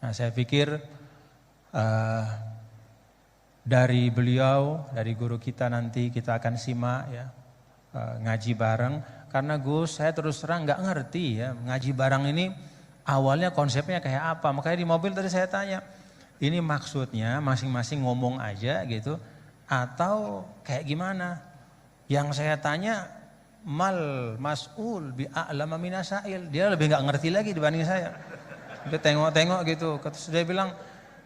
Nah, saya pikir dari beliau, dari guru kita nanti kita akan simak ya, ngaji bareng. Karena Gus, saya terus terang nggak ngerti ya, ngaji bareng ini awalnya konsepnya kayak apa. Makanya di mobil tadi saya tanya, ini maksudnya masing-masing ngomong aja gitu, atau kayak gimana? Yang saya tanya, mal mas'ul bi a'lama minasail. Dia lebih nggak ngerti lagi dibanding saya. Dia tengok-tengok gitu, terus dia bilang,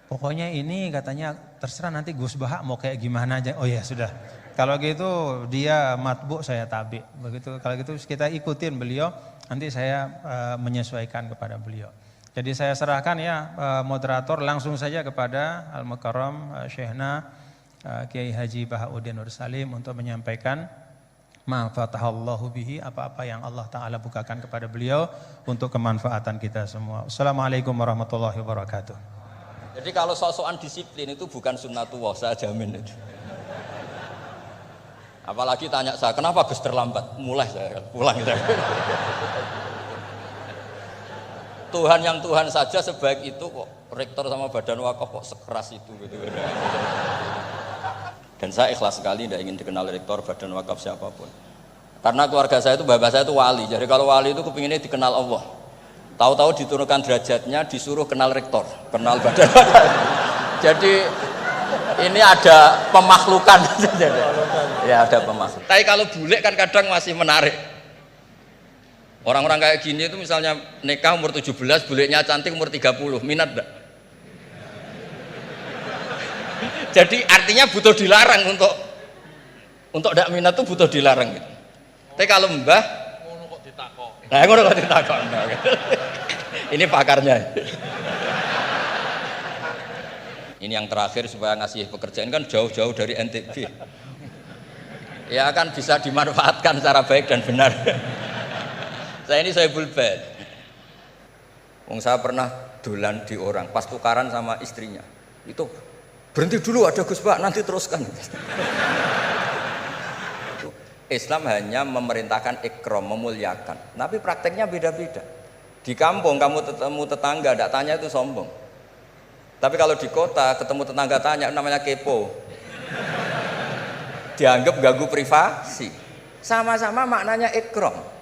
pokoknya ini katanya terserah nanti Gus Baha mau kayak gimana aja. Oh ya sudah. Kalau gitu dia matbu, saya tabi. Begitu. Kalau gitu kita ikutin beliau. Nanti saya menyesuaikan kepada beliau. Jadi saya serahkan ya moderator langsung saja kepada Al-Mukarram Syekhna Kiai Haji Bahauddin Nur Salim untuk menyampaikan ma fatahallahu bihi, apa-apa yang Allah Ta'ala bukakan kepada beliau untuk kemanfaatan kita semua. Assalamualaikum warahmatullahi wabarakatuh. Jadi kalau sok-sokan disiplin itu bukan sunnatullah, saya jamin itu. Apalagi tanya saya, kenapa Gus terlambat? Mulai saya pulang. Tuhan yang Tuhan saja sebaik itu kok, rektor sama badan wakaf kok sekeras itu gitu. Dan saya ikhlas sekali tidak ingin dikenal rektor badan wakaf siapapun. Karena keluarga saya itu, bapak saya itu wali. Jadi kalau wali itu kepinginnya dikenal Allah. Tahu-tahu diturunkan derajatnya, disuruh kenal rektor, kenal badan wakaf. Jadi ini ada pemakhlukan. Ya ada pemakhlukan. Tapi kalau bule kan kadang masih menarik. Orang-orang kayak gini itu misalnya nikah umur 17, bulenya cantik umur 30, minat enggak? Jadi artinya butuh dilarang untuk tidak minat itu butuh dilarang gitu. Tapi kalau mbah, ngono kok ditakok. Nah, ngono kok ditakok. Ini pakarnya. Ini yang terakhir supaya ngasih pekerjaan kan jauh-jauh dari NTB. Ya kan bisa dimanfaatkan secara baik dan benar. Saya ini saya bulbet. Wong saya pernah dolan di orang, pas tukaran sama istrinya. Itu berhenti dulu ada Gus Pak, nanti teruskan. Islam hanya memerintahkan ikram, memuliakan. Tapi prakteknya beda-beda. Di kampung kamu ketemu tetangga, tidak tanya itu sombong. Tapi kalau di kota ketemu tetangga tanya, namanya kepo. Dianggap ganggu privasi. Sama-sama maknanya ikram.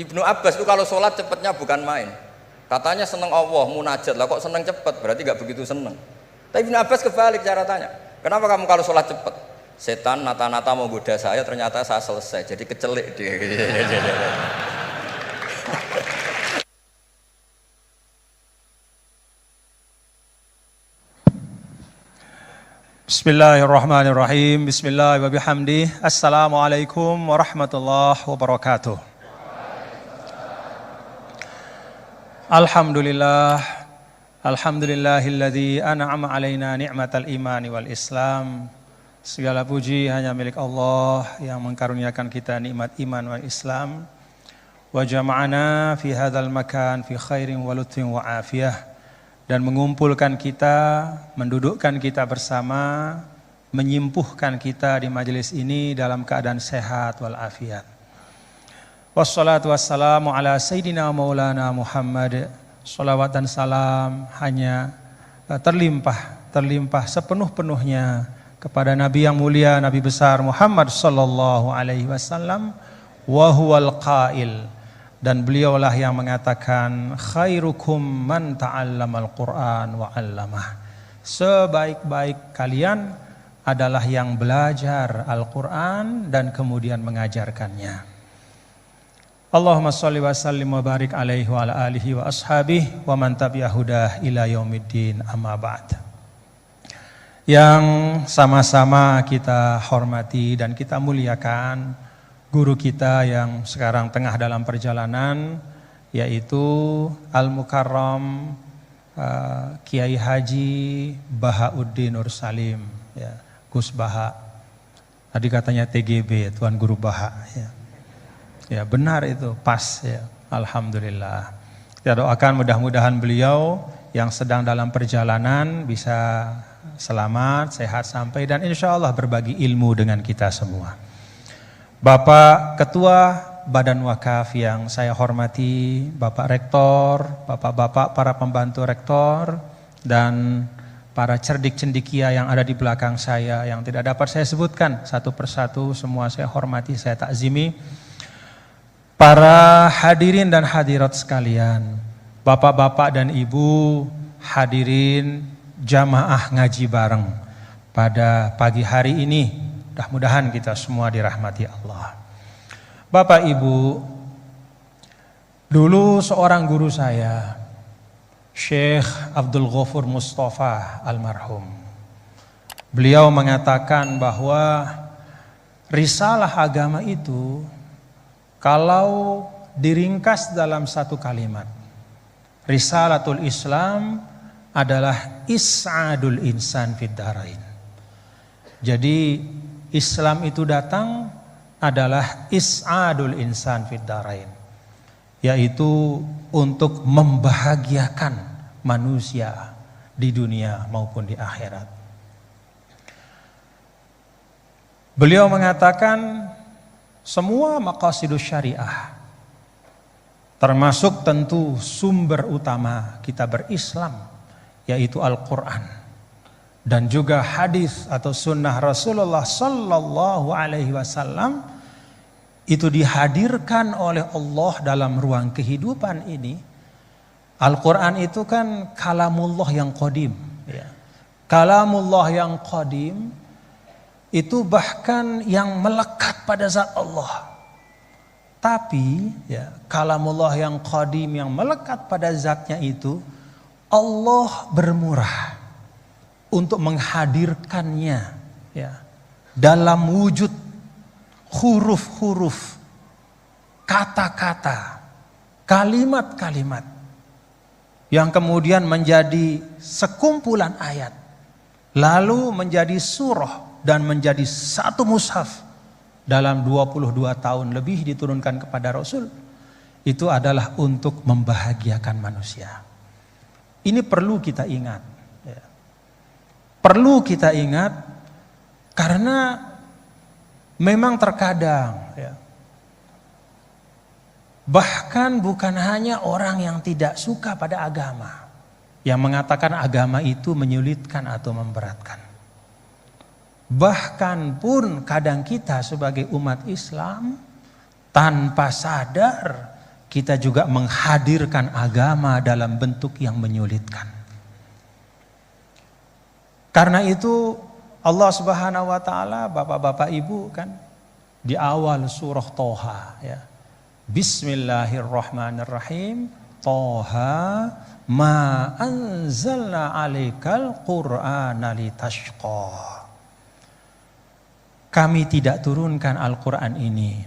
Ibnu Abbas itu kalau sholat cepatnya bukan main. Katanya seneng Allah, munajat lah, kok seneng cepat, berarti gak begitu seneng. Tapi Ibnu Abbas kebalik cara tanya, kenapa kamu kalau sholat cepat? Setan nata-nata mau goda saya, ternyata saya selesai, jadi kecelik dia. Bismillahirrahmanirrahim. Bismillahirrahmanirrahim. Assalamualaikum warahmatullahi wabarakatuh. Alhamdulillahilladzi an'ama alaina ni'matal imani wal islam. Segala puji hanya milik Allah yang mengkaruniakan kita nikmat iman wal Islam. Wa jama'ana fi hadzal makan fi khairin wa lutfin wa afiyah, dan mengumpulkan kita, mendudukkan kita bersama, menyimpuhkan kita di majelis ini dalam keadaan sehat wal afiat. Wassalatu wassalamu ala sayyidina maulana Muhammad. Salawat dan salam hanya terlimpah sepenuh-penuhnya kepada Nabi yang mulia, Nabi besar Muhammad sallallahu alaihi wasallam, wa huwal qail, dan beliaulah yang mengatakan khairukum man ta'allamal Qur'an wa 'allamah. Sebaik-baik kalian adalah yang belajar Al-Qur'an dan kemudian mengajarkannya. Allahumma shalli wa sallim wa barik alaihi wa ala alihi wa ashabihi wa man tabi'a hudah ila yaumiddin, amma ba'd. Yang sama-sama kita hormati dan kita muliakan guru kita yang sekarang tengah dalam perjalanan, yaitu Al-Mukarram Kiai Haji Bahauddin Nur Salim, ya, Gus Baha. Tadi katanya TGB, Tuan Guru Baha, ya. Ya benar itu, pas ya. Alhamdulillah. Kita doakan mudah-mudahan beliau yang sedang dalam perjalanan bisa selamat, sehat sampai, dan insya Allah berbagi ilmu dengan kita semua. Bapak Ketua Badan Wakaf yang saya hormati, Bapak Rektor, Bapak-bapak para pembantu Rektor, dan para cerdik cendikia yang ada di belakang saya yang tidak dapat saya sebutkan satu persatu, semua saya hormati, saya takzimi. Para hadirin dan hadirat sekalian, Bapak-bapak dan Ibu hadirin jamaah ngaji bareng pada pagi hari ini. Mudah-mudahan kita semua dirahmati Allah. Bapak Ibu, dulu seorang guru saya, Syekh Abdul Ghafur Mustafa almarhum, beliau mengatakan bahwa risalah agama itu kalau diringkas dalam satu kalimat, Risalatul Islam adalah is'adul insan fid dharain. Jadi Islam itu datang adalah is'adul insan fid dharain, yaitu untuk membahagiakan manusia di dunia maupun di akhirat. Beliau mengatakan semua maqasidus syariah, termasuk tentu sumber utama kita berislam, yaitu Al-Quran dan juga hadis atau sunnah Rasulullah Sallallahu Alaihi Wasallam, itu dihadirkan oleh Allah dalam ruang kehidupan ini. Al-Quran itu kan kalamullah yang qadim, ya. Kalamullah yang qadim itu bahkan yang melekat pada zat Allah. Tapi ya, kalamullah yang qadim yang melekat pada zatnya itu, Allah bermurah untuk menghadirkannya, ya, dalam wujud huruf-huruf, kata-kata, kalimat-kalimat yang kemudian menjadi sekumpulan ayat, lalu menjadi surah dan menjadi satu mushaf dalam 22 tahun lebih diturunkan kepada Rasul. Itu adalah untuk membahagiakan manusia. Ini perlu kita ingat, ya. Perlu kita ingat karena memang terkadang, ya, bahkan bukan hanya orang yang tidak suka pada agama yang mengatakan agama itu menyulitkan atau memberatkan. Bahkan pun kadang kita sebagai umat Islam tanpa sadar kita juga menghadirkan agama dalam bentuk yang menyulitkan. Karena itu Allah Subhanahu wa taala, Bapak-bapak Ibu, kan di awal surah Toha, ya. Bismillahirrahmanirrahim. Toha ma anzalna 'alaikal Qur'ana litashqa. Kami tidak turunkan Al-Qur'an ini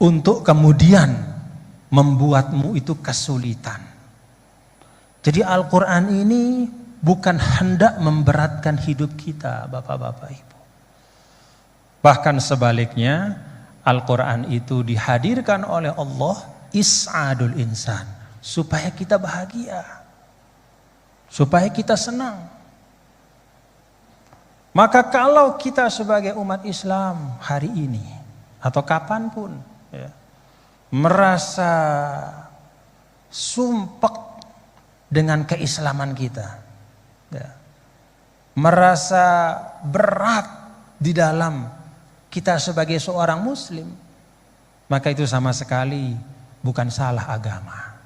untuk kemudian membuatmu itu kesulitan. Jadi Al-Quran ini bukan hendak memberatkan hidup kita, Bapak-bapak Ibu. Bahkan sebaliknya, Al-Quran itu dihadirkan oleh Allah is'adul insan, supaya kita bahagia, supaya kita senang. Maka kalau kita sebagai umat Islam hari ini atau kapanpun, ya, merasa sumpek dengan keislaman kita, ya, merasa berat di dalam kita sebagai seorang muslim, maka itu sama sekali bukan salah agama.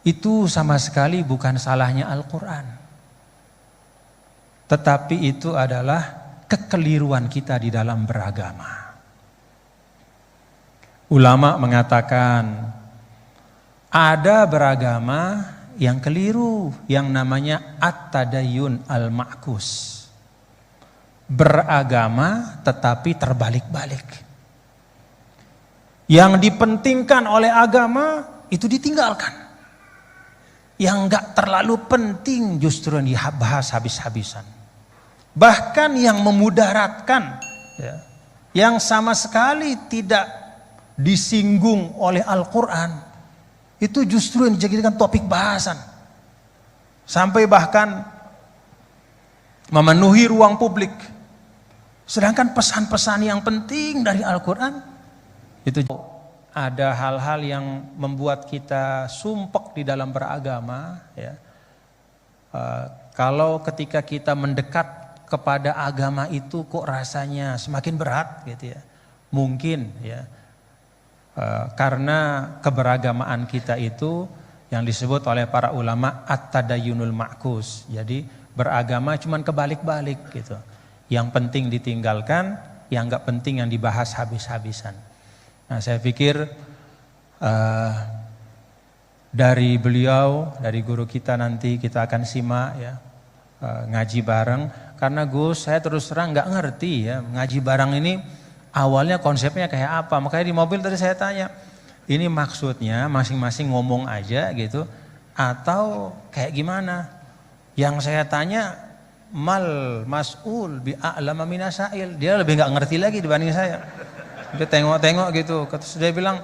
Itu sama sekali bukan salahnya Al-Quran. Tetapi itu adalah kekeliruan kita di dalam beragama. Ulama mengatakan ada beragama yang keliru yang namanya at-tadayyun al-ma'kus. Beragama tetapi terbalik-balik. Yang dipentingkan oleh agama itu ditinggalkan. Yang enggak terlalu penting justru yang dibahas habis-habisan. Bahkan yang memudaratkan, ya, yang sama sekali tidak disinggung oleh Al-Quran, itu justru yang dijadikan topik bahasan. Sampai bahkan memenuhi ruang publik. Sedangkan pesan-pesan yang penting dari Al-Quran itu ada hal-hal yang membuat kita sumpek di dalam beragama, ya. Kalau ketika kita mendekat kepada agama itu kok rasanya semakin berat gitu ya. Mungkin ya karena keberagamaan kita itu yang disebut oleh para ulama at-tadayyunul ma'kus. Jadi beragama cuman kebalik-balik gitu. Yang penting ditinggalkan, yang enggak penting yang dibahas habis-habisan. Nah, saya pikir dari beliau, dari guru kita nanti kita akan simak ya, ngaji bareng. Karena Gus, saya terus terang nggak ngerti ya ngaji bareng ini awalnya konsepnya kayak apa. Makanya di mobil tadi saya tanya, ini maksudnya masing-masing ngomong aja gitu atau kayak gimana? Yang saya tanya mal mas'ul bi a'lama minasail, dia lebih nggak ngerti lagi dibanding saya. Dia tengok-tengok gitu, terus dia bilang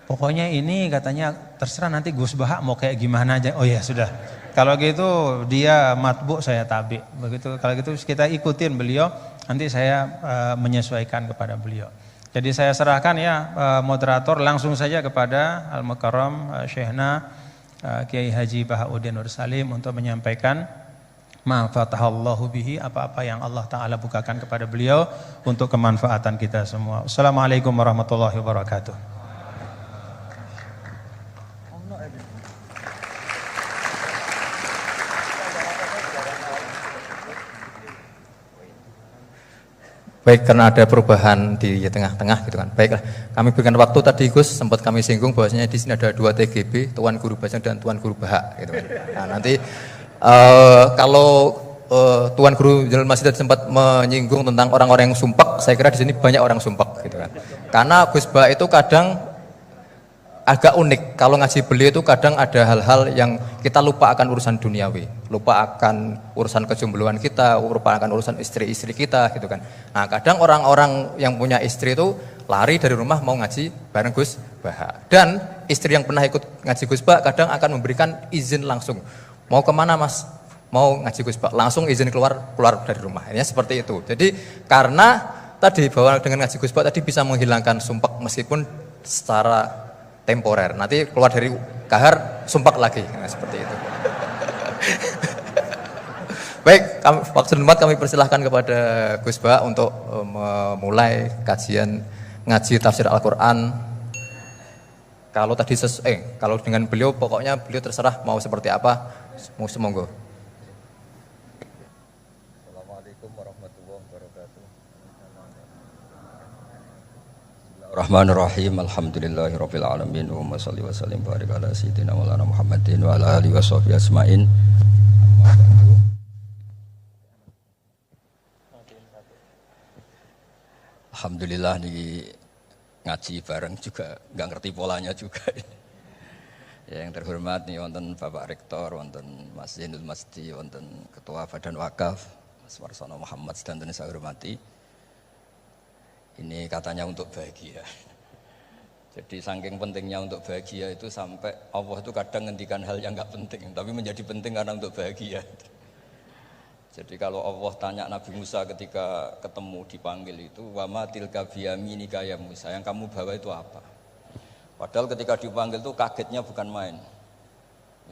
pokoknya ini katanya terserah nanti Gus Baha mau kayak gimana aja. Oh ya sudah. Kalau gitu dia matbu, saya tabi. Begitu. Kalau gitu kita ikutin beliau. Nanti saya menyesuaikan kepada beliau. Jadi saya serahkan ya moderator langsung saja kepada Al-Mukarram Syekhna Kiai Haji Bahauddin Nur Salim untuk menyampaikan ma fatahallahu bihi, apa-apa yang Allah Ta'ala bukakan kepada beliau untuk kemanfaatan kita semua. Assalamualaikum warahmatullahi wabarakatuh. Baik, karena ada perubahan di tengah-tengah gitu kan. Baiklah, kami berikan waktu tadi Gus, sempat kami singgung bahwasanya di sini ada 2 TGB, Tuan Guru Bajang dan Tuan Guru Bahak gitu kan. Nah, nanti kalau Tuan Guru Jalal Masjid sempat menyinggung tentang orang-orang yang sumpek, saya kira di sini banyak orang sumpek gitu kan. Karena Gus Bahak itu kadang agak unik, kalau ngaji beliau itu kadang ada hal-hal yang kita lupa akan urusan duniawi, lupa akan urusan kejombloan kita, lupa akan urusan istri-istri kita gitu kan. Nah, kadang orang-orang yang punya istri itu lari dari rumah mau ngaji bareng Gus Bahak. Dan istri yang pernah ikut ngaji Gus Bahak kadang akan memberikan izin langsung. Mau kemana Mas? Mau ngaji Gus Bahak, langsung izin keluar dari rumah. Ini seperti itu. Jadi karena tadi bahwa dengan ngaji Gus Bahak tadi bisa menghilangkan sumpek meskipun secara temporer, nanti keluar dari kahar sumpek lagi, nah, seperti itu. Baik, waktu tempat kami persilahkan kepada Gus Bahak untuk memulai kajian ngaji tafsir Al-Quran. Kalau tadi kalau dengan beliau pokoknya beliau terserah mau seperti apa, monggo. Assalamualaikum warahmatullahi wabarakatuh. Bismillahirrahmanirrahim. Alhamdulillahirabbil alamin. Wa shalli wa sallim barik ala sayyidina Maulana Muhammadin wa ala alihi washabihi ajmain. Alhamdulillah di ngaji bareng juga nggak ngerti polanya juga. Ya, yang terhormat nih wonten Bapak Rektor, wonten Mas Zainul Masdi, wonten Ketua Badan Wakaf Mas Warsono Muhammad sedanten saya hormati. Ini katanya untuk bahagia. Jadi saking pentingnya untuk bahagia itu sampai Allah itu kadang ngendikan hal yang nggak penting, tapi menjadi penting karena untuk bahagia. Jadi kalau Allah tanya Nabi Musa ketika ketemu dipanggil itu, wa ma tilka biyaminika ya Musa, yang kamu bawa itu apa? Padahal ketika dipanggil itu kagetnya bukan main.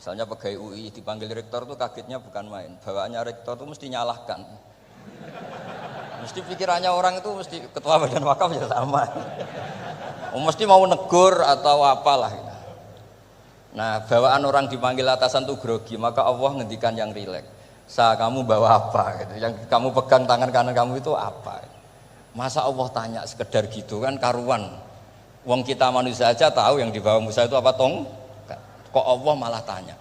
Misalnya pegawai UI dipanggil rektor itu kagetnya bukan main. Bawaannya rektor itu mesti nyalahkan. Mesti pikirannya orang itu mesti ketua badan wakaf ya sama. Mesti mau negur atau apalah. Nah, bawaan orang dipanggil atasan itu grogi, maka Allah ngendikan yang rileks. Kamu bawa apa gitu. Yang kamu pegang tangan kanan kamu itu apa? Masa Allah tanya sekedar gitu kan karuan. Wong kita manusia aja tahu yang dibawa Musa itu apa tong? Kok Allah malah tanya?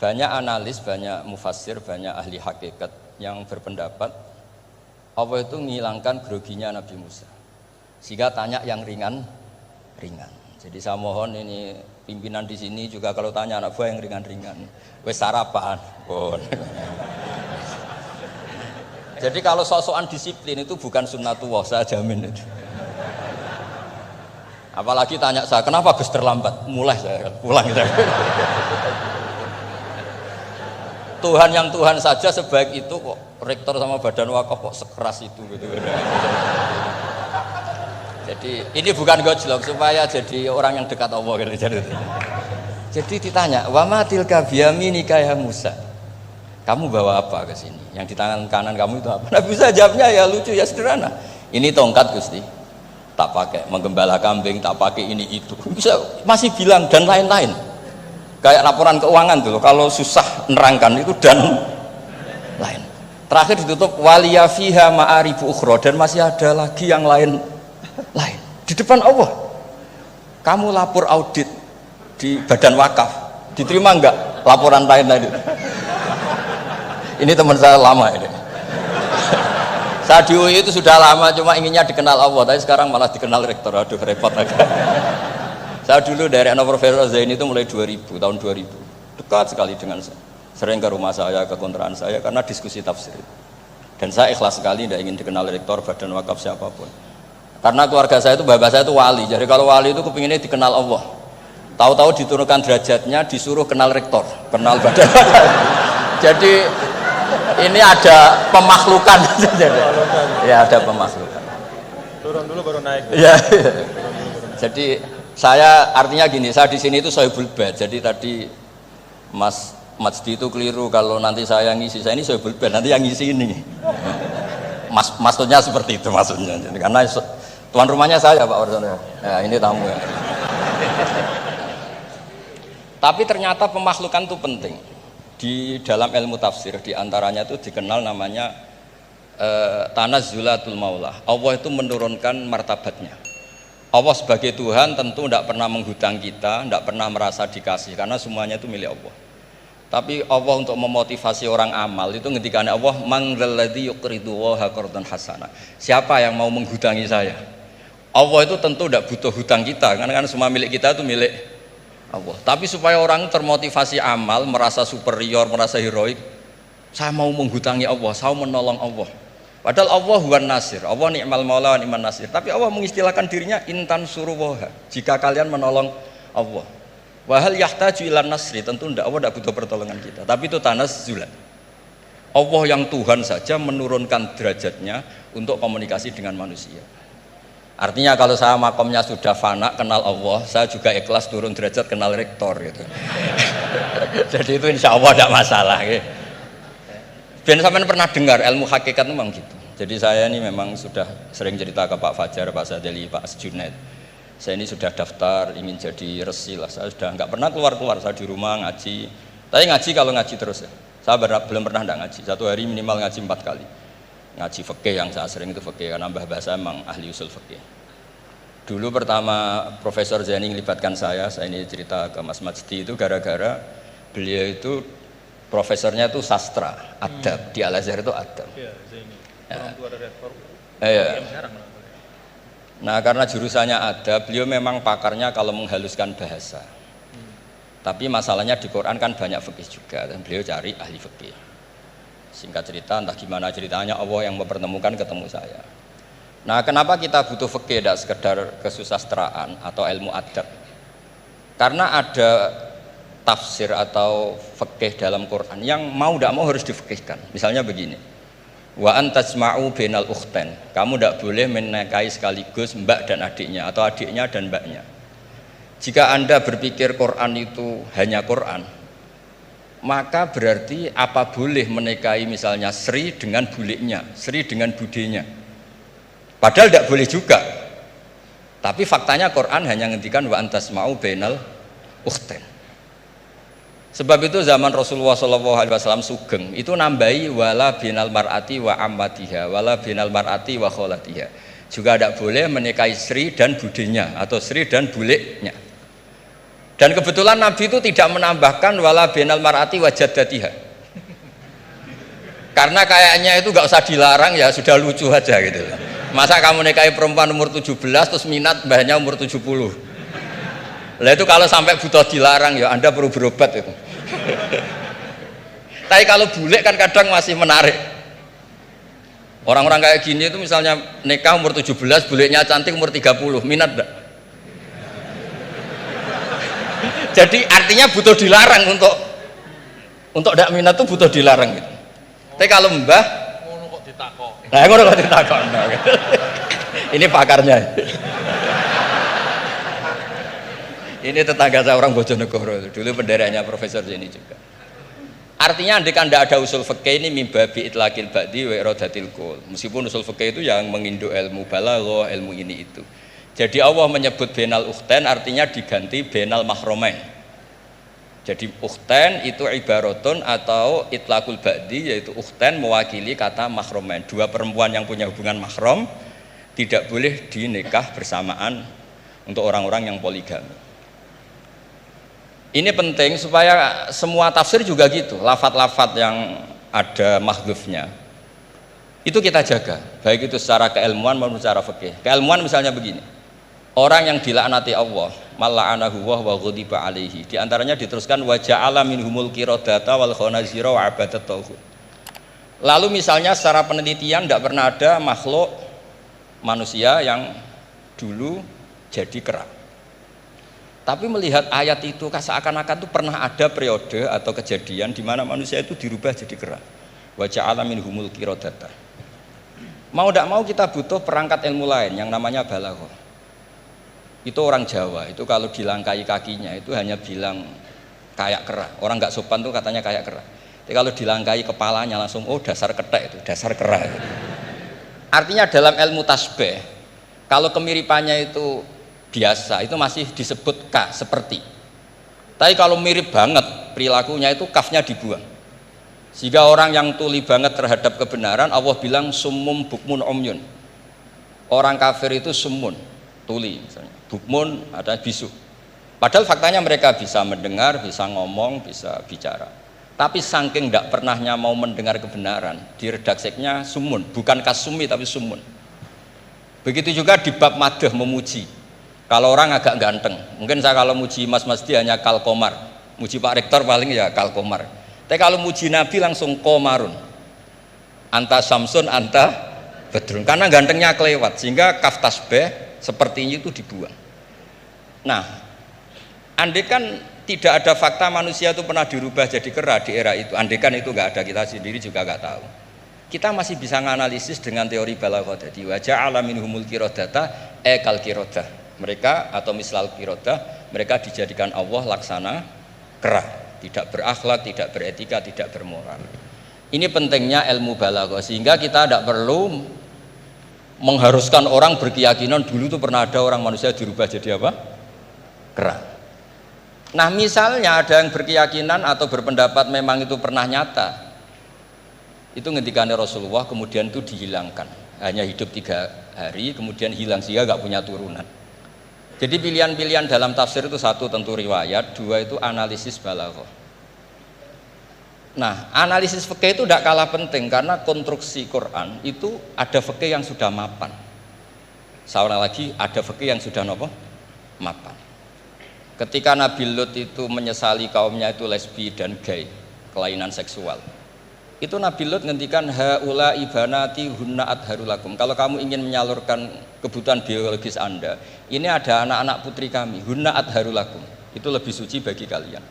Banyak analis, banyak mufassir, banyak ahli hakikat yang berpendapat Allah itu menghilangkan groginya Nabi Musa, sehingga tanya yang ringan. Jadi saya mohon ini pimpinan di sini juga kalau tanya anak buah yang ringan-ringan, wes sarapan. Jadi kalau sok-sokan disiplin itu bukan sunnatullah, saya jamin itu. Apalagi tanya saya, kenapa Gus terlambat? Mulai saya pulang. Tuhan yang Tuhan saja sebaik itu kok rektor sama badan wakaf kok sekeras itu gitu. Jadi ini bukan gojlok supaya jadi orang yang dekat Allah gitu. Jadi ditanya, "Wa ma tilka biyaminika ya Musa?" Kamu bawa apa ke sini? Yang di tangan kanan kamu itu apa? Nabi Musa jawabnya ya lucu ya sederhana. Ini tongkat Gusti. Tak pakai menggembala kambing, tak pakai ini itu. Bisa masih bilang dan lain-lain. Kayak laporan keuangan tuh, kalau susah nerangkan itu dan lain. Terakhir ditutup waliya fiha ma'aribu ukhra, dan masih ada lagi yang lain di depan Allah. Kamu lapor audit di badan wakaf, diterima enggak laporan lain tadi? Ini teman saya lama ini. Saya di UI itu sudah lama, cuma inginnya dikenal Allah, tapi sekarang malah dikenal rektor. Aduh repot agak. Saya dulu dari anak Profesor Zaini itu mulai 2000, tahun 2000. Dekat sekali dengan saya. Sering ke rumah saya, ke kontrakan saya karena diskusi tafsir. Dan saya ikhlas sekali tidak ingin dikenal rektor, badan wakaf siapapun. Karena keluarga saya itu, bapak saya itu wali. Jadi kalau wali itu kepinginnya dikenal Allah. Tahu-tahu diturunkan derajatnya, disuruh kenal rektor, kenal badan wakaf. Jadi ini ada pemakhlukan. Ya ada pemakhlukan. Turun dulu baru naik. Ya. Jadi saya artinya gini, saya di sini itu sohibul bed. Jadi tadi Mas Majdi itu keliru kalau nanti saya ngisi. Saya ini sohibul bed, nanti yang ngisi ini. Maksudnya seperti itu maksudnya. Jadi, karena tuan rumahnya saya Pak Warsono. Ya, ini tamu ya. Tapi ternyata pemakhlukan itu penting. Di dalam ilmu tafsir diantaranya itu dikenal namanya tanazzulatul maula. Allah itu menurunkan martabatnya. Allah sebagai Tuhan tentu tidak pernah menghutang kita, tidak pernah merasa dikasih karena semuanya itu milik Allah. Tapi Allah untuk memotivasi orang amal itu ketika Allah mangzalladzi yuqridu waha qardan hasana. Siapa yang mau menghutangi saya? Allah itu tentu tidak butuh hutang kita karena kan semua milik kita itu milik Allah. Tapi supaya orang termotivasi amal, merasa superior, merasa heroik, saya mau menghutangi Allah, saya mau menolong Allah. Padahal Allah huwan nasir, Allah ni'mal maula wa ni'man nasir. Tapi Allah mengistilahkan dirinya intan suruwaha, jika kalian menolong Allah. Wahal yahtaju ilan nasri, tentu tidak, Allah tidak butuh pertolongan kita. Tapi itu tanazzulan. Allah yang Tuhan saja menurunkan derajatnya untuk komunikasi dengan manusia. Artinya kalau saya makomnya sudah fana kenal Allah, saya juga ikhlas turun derajat kenal rektor gitu. Jadi itu insya Allah tidak masalah. Gitu. Ben sampean pernah dengar ilmu hakikat memang gitu. Jadi saya ini memang sudah sering cerita ke Pak Fajar, Pak Sadeli, Pak Junaid. Saya ini sudah daftar ingin jadi resi lah. Saya sudah nggak pernah keluar, saya di rumah ngaji. Tapi ngaji kalau ngaji terus ya. Saya belum pernah nggak ngaji. Satu hari minimal ngaji 4 kali. Ngaji fikih yang saya sering itu fikih karena mbah bahasa emang ahli usul fikih. Dulu pertama Profesor Zaini melibatkan saya ini cerita ke Mas Majdi itu gara-gara beliau itu profesornya itu sastra, adab, di Al-Azhar itu adab. Iya, Zaini. Orang tua dari rektor. Iya. Nah, karena jurusannya adab, beliau memang pakarnya kalau menghaluskan bahasa. Tapi masalahnya di Quran kan banyak fikih juga dan beliau cari ahli fikih. Singkat cerita, entah gimana ceritanya Allah yang mempertemukan ketemu saya. Nah, kenapa kita butuh fikih, tidak sekedar kesusastraan atau ilmu adab? Karena ada tafsir atau fikih dalam Quran yang mau tidak mau harus difikihkan. Misalnya begini, wa antasma'u bainal ukhtain. Kamu tidak boleh menikahi sekaligus mbak dan adiknya atau adiknya dan mbaknya. Jika Anda berpikir Quran itu hanya Quran, maka berarti apa boleh menikahi misalnya Sri dengan buliknya, Sri dengan budenya. Padahal tidak boleh juga. Tapi faktanya Quran hanya ngendikan wa antasma'u bainal ukhtain. Sebab itu zaman Rasulullah SAW sugeng itu nambahi wala binal mar'ati wa ammatiha wala binal mar'ati wa kholatiha. Juga tidak boleh menikahi Sri dan budenya atau Sri dan buliknya. Dan kebetulan Nabi itu tidak menambahkan wala binal mar'ati wa jaddatiha. Karena kayaknya itu nggak usah dilarang ya sudah lucu aja gitu. Masa kamu nikahi perempuan umur 17 terus minat mbahnya umur 70. Lah itu kalau sampai butuh dilarang ya Anda perlu berobat itu. Tapi kalau bule kan kadang masih menarik. Orang-orang kayak gini itu misalnya nikah umur 17, bulenya cantik umur 30, minat enggak? Jadi artinya butuh dilarang Untuk ndak minat tuh butuh dilarang gitu. Tapi kalau mbah Ngono kok ditakok. nah ngono kok ditakon. Ini pakarnya. Ini tetangga saya orang Bojonegoro, dulu benderanya Profesor Zeni juga. Artinya andikan tidak ada usul fikih ini mimbabi itlaqil ba'di wa iradatil qul. Meskipun usul fikih itu yang menginduk ilmu balaghah, ilmu ini itu. Jadi Allah menyebut benal ukhtain artinya diganti benal mahromain. Jadi ukhtain itu ibaratun atau itlaqul ba'di, yaitu ukhtain mewakili kata mahromain. Dua perempuan yang punya hubungan mahram tidak boleh dinikah bersamaan untuk orang-orang yang poligami. Ini penting supaya semua tafsir juga gitu, lafat-lafat yang ada mahdzufnya itu kita jaga, baik itu secara keilmuan maupun secara fikih. Keilmuan misalnya begini, orang yang dilaknati Allah, mala'anahu wa ghadiba alaihi, di antaranya diteruskan wa ja'ala minhumul qiradata wal khanazira wa abadat tauhid. Lalu misalnya secara penelitian tidak pernah ada makhluk manusia yang dulu jadi kera. Tapi melihat ayat itu seakan-akan itu pernah ada periode atau kejadian di mana manusia itu dirubah jadi kera. Wa ja'ala minhumul qiradata. Mau tidak mau kita butuh perangkat ilmu lain yang namanya balaghah. Itu orang Jawa, itu kalau dilangkai kakinya itu hanya bilang kayak kera. Orang nggak sopan tuh katanya kayak kera. Tapi kalau dilangkai kepalanya langsung oh dasar ketek itu, dasar kera. Artinya dalam ilmu tasbih, kalau kemiripannya itu biasa itu masih disebut ka seperti. Tapi kalau mirip banget perilakunya itu kafnya dibuang. Sehingga orang yang tuli banget terhadap kebenaran Allah bilang summum bukmun umyun. Orang kafir itu summun, tuli misalnya. Bukmun ada bisu. Padahal faktanya mereka bisa mendengar, bisa ngomong, bisa bicara. Tapi saking tidak pernahnya mau mendengar kebenaran, di redaksinya summun, bukan kasumi tapi summun. Begitu juga di bab madah memuji. Kalau orang agak ganteng, mungkin saya kalau muji Mas Masdi hanya kalkomar, muji Pak Rektor paling ya kalkomar. Tapi kalau muji Nabi langsung komarun, anta samsun, anta bedrun, karena gantengnya kelewat, sehingga kaf tasbih seperti ini itu dibuang. Nah, andai kan tidak ada fakta manusia itu pernah dirubah jadi kera di era itu, andai kan itu nggak ada, kita sendiri juga nggak tahu. Kita masih bisa menganalisis dengan teori balaghah tadi. Wa ja'ala minhumul qiradata kal qiradah. Mereka atau mislal qirodah, mereka dijadikan Allah laksana kera, tidak berakhlak, tidak beretika, tidak bermoral. Ini pentingnya ilmu balaghah, sehingga kita tidak perlu mengharuskan orang berkeyakinan dulu itu pernah ada orang manusia dirubah jadi apa? Kera. Nah misalnya ada yang berkeyakinan atau berpendapat memang itu pernah nyata, itu ngendikannya Rasulullah kemudian itu dihilangkan, hanya hidup 3 hari kemudian hilang sehingga nggak punya turunan. Jadi pilihan-pilihan dalam tafsir itu satu tentu riwayat, dua itu analisis balaghah. Nah, analisis fikih itu tidak kalah penting karena konstruksi Quran itu ada fikih yang sudah mapan. Seorang lagi ada fikih yang sudah nopo mapan. Ketika Nabi Lut itu menyesali kaumnya itu lesbi dan gay, kelainan seksual. Itu Nabi Lut ngendikan haula ibanati hunna adharulakum. Kalau kamu ingin menyalurkan kebutuhan biologis Anda, ini ada anak-anak putri kami, hunna adharulakum. Itu lebih suci bagi kalian.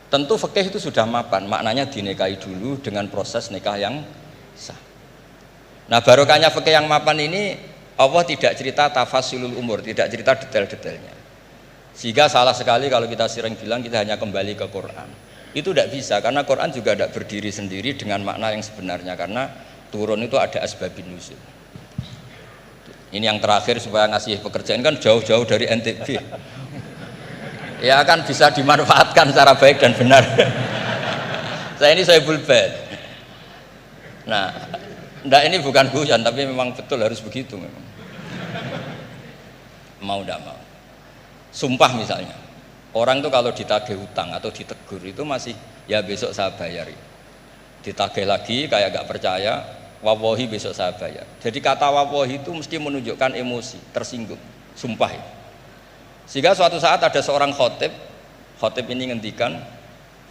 Tentu fikih itu sudah mapan, maknanya dinikahi dulu dengan proses nikah yang sah. Nah, barokahnya fikih yang mapan ini Allah tidak cerita tafasilul umur, tidak cerita detail-detailnya. Sehingga salah sekali kalau kita sering bilang kita hanya kembali ke Quran. Itu tidak bisa karena Quran juga tidak berdiri sendiri dengan makna yang sebenarnya, karena turun itu ada asbabun nuzul. Ini yang terakhir supaya ngasih pekerjaan kan jauh-jauh dari NTB. Ya kan bisa dimanfaatkan secara baik dan benar. Saya ini saya bulbet. Nah, enggak, ini bukan guyon tapi memang betul harus begitu memang. Mau tidak mau. Sumpah misalnya. Orang tuh kalau ditagih hutang atau ditegur itu masih ya besok saya bayar. Ditagih lagi kayak gak percaya, wawahi besok saya bayar. Jadi kata wawahi itu mesti menunjukkan emosi, tersinggung, sumpah ya. Sehingga suatu saat ada seorang khotib ini ngendikan,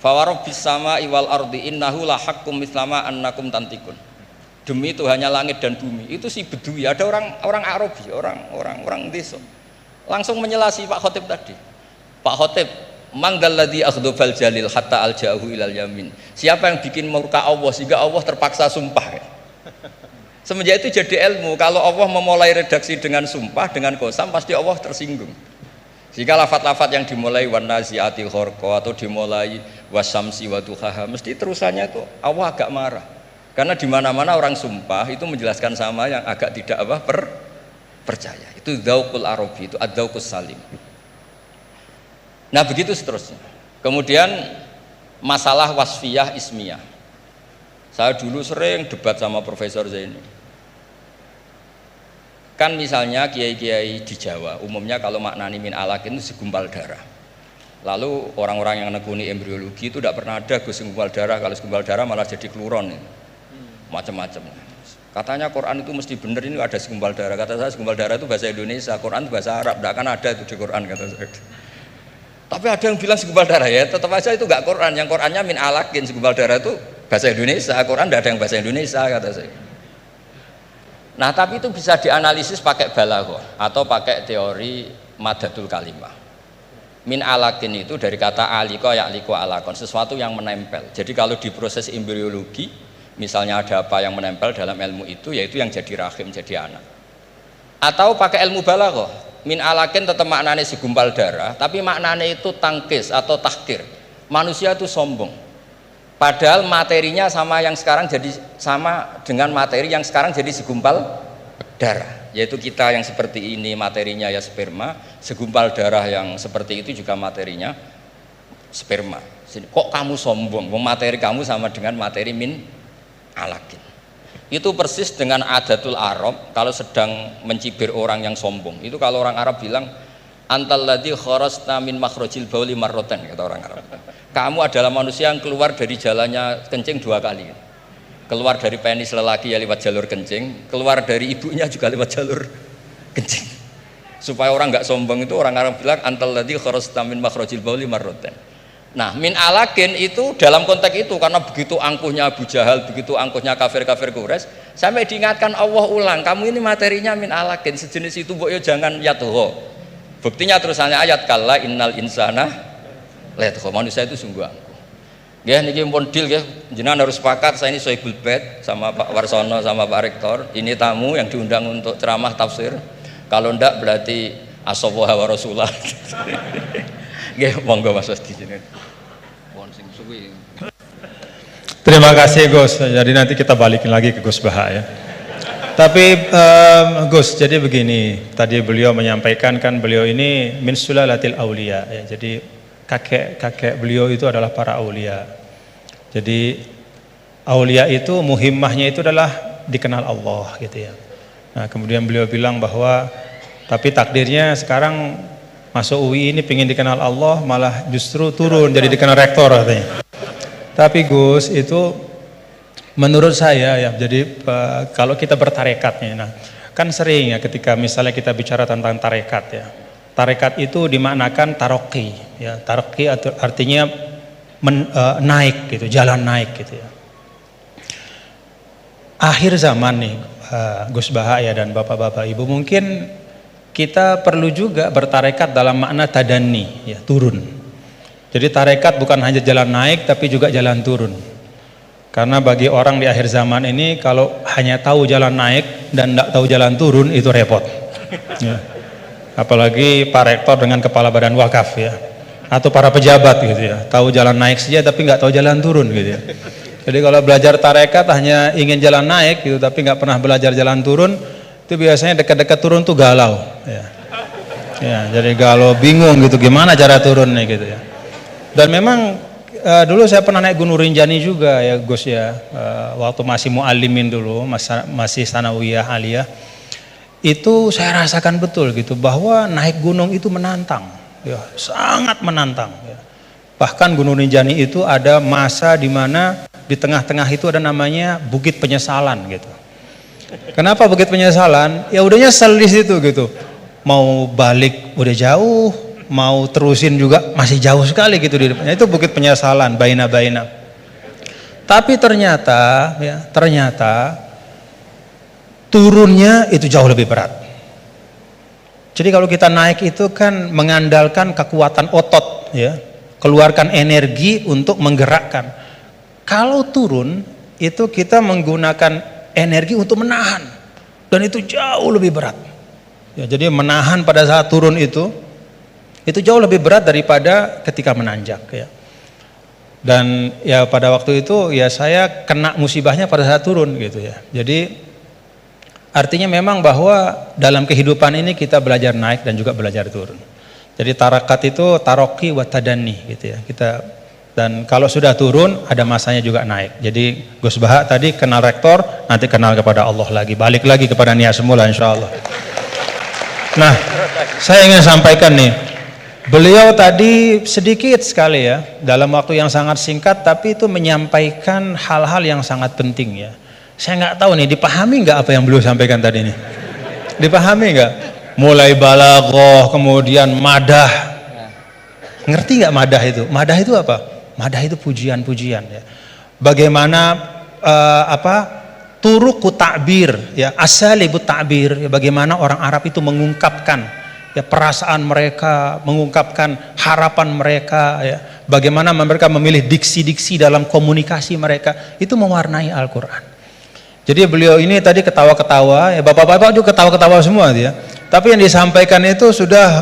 fawarobbis sama iwal ardi innahu lahakum mislama annakum tantikun. Demi Tuhannya langit dan bumi. Itu si Bedui, ada orang Arabi, orang desa. Langsung menyelasi Pak Khotib tadi. Pak Khotib, Mangdalladzi aghdabal jalil hatta alja'ahu ilal yamin. Siapa yang bikin murka Allah sehingga Allah terpaksa sumpah. Semenjak itu jadi ilmu, kalau Allah memulai redaksi dengan sumpah, dengan qasam, pasti Allah tersinggung. Jika lafat-lafat yang dimulai wan naziati gharqa atau dimulai wasamsi wa duhaha, mesti terusannya itu Allah agak marah. Karena di mana-mana orang sumpah itu menjelaskan sama yang agak tidak percaya. Itu dzauqul arabi, itu ad-dzauqus salim. Nah, begitu seterusnya. Kemudian masalah wasfiyah ismiyah. Saya dulu sering debat sama Profesor Zaini. Kan misalnya kiai-kiai di Jawa umumnya kalau maknani min alakin itu segumpal darah. Lalu orang-orang yang nekuni embriologi itu tidak pernah ada segumpal darah, kalau segumpal darah malah jadi kluron, macam-macam. Katanya Quran itu mesti benar, ini ada segumpal darah. Kata saya segumpal darah itu bahasa Indonesia, Quran itu bahasa Arab, tidak akan ada itu di Quran, kata saya. Tapi ada yang bilang segumpal darah, ya tetap aja itu enggak Quran, yang Qurannya min alakin, segumpal darah itu bahasa Indonesia, Quran tidak ada yang bahasa Indonesia, kata saya. Nah, tapi itu bisa dianalisis pakai balaghah atau pakai teori madatul kalimah. Min alakin itu dari kata aliko ya'liko alakon, sesuatu yang menempel. Jadi kalau di proses embriologi, misalnya ada apa yang menempel dalam ilmu itu, yaitu yang jadi rahim, jadi anak. Atau pakai ilmu balaghah, min alakin tetap maknanya segumpal darah, tapi maknanya itu tangkis atau tahkir. Manusia itu sombong. Padahal materinya sama yang sekarang jadi sama dengan materi yang sekarang jadi segumpal darah, yaitu kita yang seperti ini materinya ya sperma, segumpal darah yang seperti itu juga materinya sperma. Kok kamu sombong? Materi kamu sama dengan materi min alakin. Itu persis dengan adatul Arab kalau sedang mencibir orang yang sombong. Itu kalau orang Arab bilang antal ladzi kharajta min makhrajil bauli marratan, kata orang Arab. Kamu adalah manusia yang keluar dari jalannya kencing 2 kali. Keluar dari penis lelaki ya lewat jalur kencing, keluar dari ibunya juga lewat jalur kencing. Supaya orang enggak sombong itu orang Arab bilang antal ladzi kharajta min makhrajil bauli marratan. Nah, min alakin itu dalam konteks itu karena begitu angkuhnya Abu Jahal, begitu angkuhnya kafir-kafir Quraisy, sampai diingatkan Allah ulang, kamu ini materinya min alakin, sejenis itu mbok yo jangan yatho. Buktinya terusannya ayat kalla innal insana lihat kok manusia itu sungguh angkuh. Ya niki pun deal ya, jenengan harus sepakat. Saya ini Sohibul Bait sama Pak Warsono sama Pak Rektor. Ini tamu yang diundang untuk ceramah tafsir. Kalau ndak berarti asawaha wa rasulah. Nggih, monggo Mas di sini. Pon sing suwi. Terima kasih Gus. Jadi nanti kita balikin lagi ke Gus Baha ya. Tapi Gus, jadi begini. Tadi beliau menyampaikan kan beliau ini min sulalatil aulia ya. Jadi kakek beliau itu adalah para aulia. Jadi aulia itu muhimmahnya itu adalah dikenal Allah gitu ya. Nah, kemudian beliau bilang bahwa tapi takdirnya sekarang masuk UI ini pengen dikenal Allah malah justru turun jadi dikenal rektor katanya. Tapi Gus itu menurut saya ya, jadi kalau kita bertarekatnya, nah kan sering ya ketika misalnya kita bicara tentang tarekat ya. Tarekat itu dimaknakan taroki, ya taroki artinya naik gitu, jalan naik gitu ya. Akhir zaman nih, Gus Baha ya dan bapak-bapak ibu, mungkin kita perlu juga bertarekat dalam makna tadani, ya turun. Jadi tarekat bukan hanya jalan naik, tapi juga jalan turun. Karena bagi orang di akhir zaman ini, kalau hanya tahu jalan naik dan tidak tahu jalan turun itu repot. Ya. Apalagi Pak Rektor dengan kepala badan wakaf ya, atau para pejabat gitu ya, tahu jalan naik saja tapi nggak tahu jalan turun gitu ya. Jadi kalau belajar tarekat hanya ingin jalan naik gitu tapi nggak pernah belajar jalan turun, itu biasanya dekat-dekat turun tuh galau ya. Ya, jadi galau bingung gitu gimana cara turunnya gitu ya. Dan memang dulu saya pernah naik Gunung Rinjani juga ya Gus ya, waktu masih muallimin dulu, masih sanawiyah aliyah. Itu saya rasakan betul gitu bahwa naik gunung itu menantang ya, sangat menantang ya. Bahkan Gunung Rinjani itu ada masa di mana di tengah-tengah itu ada namanya Bukit Penyesalan gitu. Kenapa Bukit Penyesalan? Ya udah nyesel di situ gitu. Mau balik udah jauh, mau terusin juga masih jauh sekali gitu di depannya. Itu Bukit Penyesalan, baina-baina. Tapi ternyata turunnya itu jauh lebih berat. Jadi kalau kita naik itu kan mengandalkan kekuatan otot ya, keluarkan energi untuk menggerakkan. Kalau turun itu kita menggunakan energi untuk menahan, dan itu jauh lebih berat. Ya, jadi menahan pada saat turun itu jauh lebih berat daripada ketika menanjak ya. Dan ya pada waktu itu ya saya kena musibahnya pada saat turun gitu ya. Jadi artinya memang bahwa dalam kehidupan ini kita belajar naik dan juga belajar turun. Jadi tarakat itu taroki wa tadanni gitu ya. Dan kalau sudah turun ada masanya juga naik. Jadi Gus Baha tadi kenal rektor, nanti kenal kepada Allah lagi, balik lagi kepada niat semula insyaallah. Nah, saya ingin sampaikan nih, beliau tadi sedikit sekali ya, dalam waktu yang sangat singkat, tapi itu menyampaikan hal-hal yang sangat penting ya. Saya nggak tahu nih, dipahami nggak apa yang beliau sampaikan tadi nih? Dipahami nggak? Mulai balaghah, kemudian madah. Ngerti nggak madah itu? Madah itu apa? Madah itu pujian-pujian ya. Bagaimana turuku ta'bir ya, asalibut ta'bir ya, bagaimana orang Arab itu mengungkapkan ya perasaan mereka, mengungkapkan harapan mereka ya, bagaimana mereka memilih diksi-diksi dalam komunikasi mereka, itu mewarnai Al-Qur'an. Jadi beliau ini tadi ketawa-ketawa ya, bapak-bapak juga ketawa-ketawa semua ya. Tapi yang disampaikan itu sudah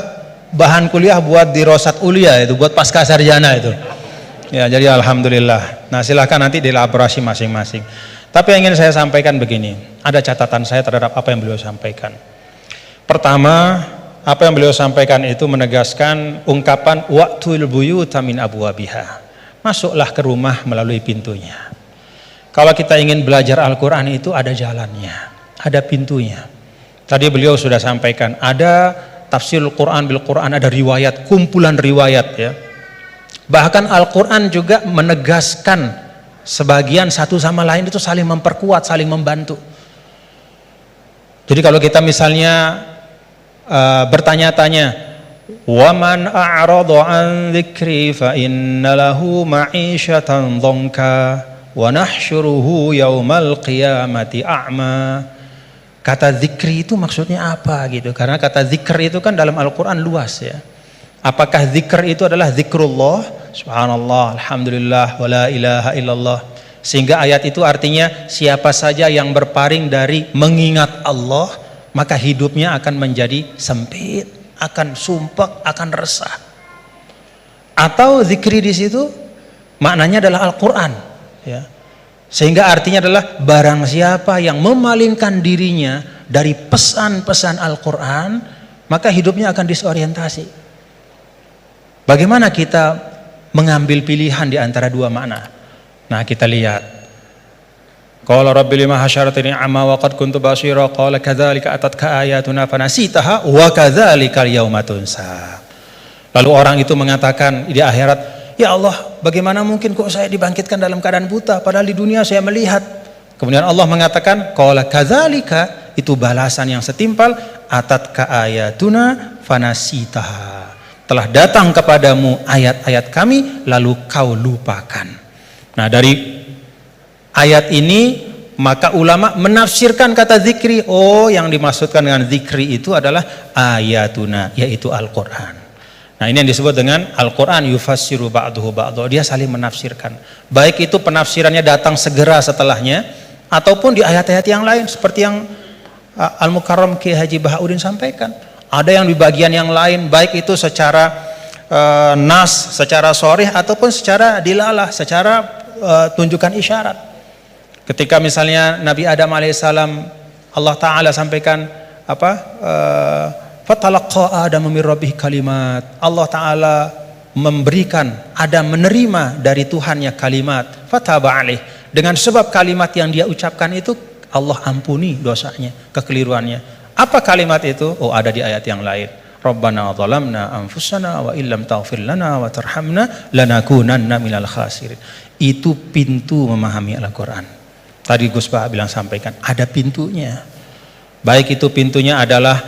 bahan kuliah buat dirosat ulia, itu buat pasca sarjana itu. Ya, jadi alhamdulillah. Nah, silahkan nanti dielaborasi masing-masing. Tapi yang ingin saya sampaikan begini, ada catatan saya terhadap apa yang beliau sampaikan. Pertama, apa yang beliau sampaikan itu menegaskan ungkapan wa'tul buyuta min abwabiha. Masuklah ke rumah melalui pintunya. Kalau kita ingin belajar Al-Qur'an itu ada jalannya, ada pintunya. Tadi beliau sudah sampaikan, ada tafsirul Qur'an bil Qur'an, ada riwayat, kumpulan riwayat ya. Bahkan Al-Quran juga menegaskan sebagian satu sama lain itu saling memperkuat, saling membantu. Jadi kalau kita misalnya bertanya-tanya, "Waman a'rada an dzikri fa inna lahu ma'isyatan dhanka wa nahsyuruhu yaumal qiyamati a'ma." Kata zikri itu maksudnya apa gitu? Karena kata zikr itu kan dalam Al-Quran luas ya. Apakah zikr itu adalah zikrullah, subhanallah, alhamdulillah, wala ilaha illallah, sehingga ayat itu artinya siapa saja yang berpaling dari mengingat Allah maka hidupnya akan menjadi sempit, akan sumpek, akan resah. Atau zikri di situ maknanya adalah Al-Quran ya. Sehingga artinya adalah barang siapa yang memalingkan dirinya dari pesan-pesan Al-Quran maka hidupnya akan disorientasi. Bagaimana kita mengambil pilihan di antara dua makna? Nah, kita lihat. Qala rabbi lima hasyartani a'ma wa qad kuntu basira qala kadzalika atatka ayatuna fanasitaha wa kadzalika al-yauma tunsa. Lalu orang itu mengatakan di akhirat, "Ya Allah, bagaimana mungkin kok saya dibangkitkan dalam keadaan buta padahal di dunia saya melihat." Kemudian Allah mengatakan, "Qala kadzalika," itu balasan yang setimpal, "atatka ayatuna fanasitaha." Telah datang kepadamu ayat-ayat kami lalu kau lupakan. Nah, dari ayat ini maka ulama menafsirkan kata zikri, oh yang dimaksudkan dengan zikri itu adalah ayatuna, yaitu Al-Quran. Nah, ini yang disebut dengan Al-Quran yufassiru ba'duhu ba'duhu, dia saling menafsirkan. Baik itu penafsirannya datang segera setelahnya ataupun di ayat-ayat yang lain seperti yang Al-Mukarram Kiai Haji Bahauddin sampaikan. Ada yang di bagian yang lain, baik itu secara nas, secara sharih ataupun secara dilalah, secara tunjukkan isyarat. Ketika misalnya Nabi Adam alaihissalam, Allah Ta'ala sampaikan apa? Fatalaqa Adam min rabbih kalimat. Allah Ta'ala memberikan, Adam menerima dari Tuhannya kalimat. Fataba alaih. Dengan sebab kalimat yang dia ucapkan itu, Allah ampuni dosanya, kekeliruannya. Apa kalimat itu? Oh, ada di ayat yang lain. Rabbana zalamna anfusana wa illam taghfir lana wa tarhamna lanakunanna minal khasirin. Itu pintu memahami Al-Quran. Tadi Gus Baha bilang sampaikan, ada pintunya. Baik itu pintunya adalah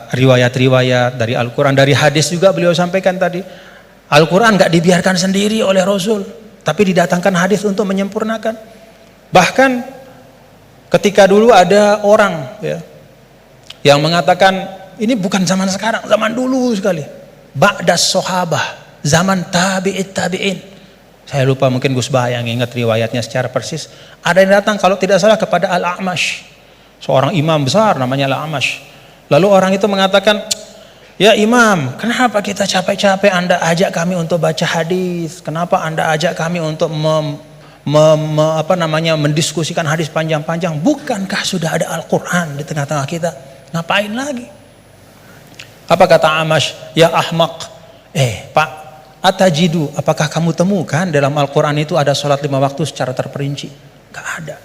riwayat-riwayat dari Al-Quran, dari hadis juga beliau sampaikan tadi. Al-Quran gak dibiarkan sendiri oleh Rasul, tapi didatangkan hadis untuk menyempurnakan. Bahkan ketika dulu ada orang ya, yang mengatakan ini bukan zaman sekarang, zaman dulu sekali. Ba'das sahabah, zaman tabi'in. Saya lupa, mungkin Gus Bah yang ingat riwayatnya secara persis. Ada yang datang kalau tidak salah kepada Al-A'mash, seorang imam besar namanya Al-A'mash. Lalu orang itu mengatakan, ya imam, kenapa kita capek-capek Anda ajak kami untuk baca hadis? Kenapa Anda ajak kami untuk mendiskusikan hadis panjang-panjang? Bukankah sudah ada Al-Quran di tengah-tengah kita? Ngapain lagi? Apa kata Amash? Ya ahmaq. Pak, atajidu, apakah kamu temukan dalam Al-Quran itu ada sholat 5 waktu secara terperinci? Gak ada.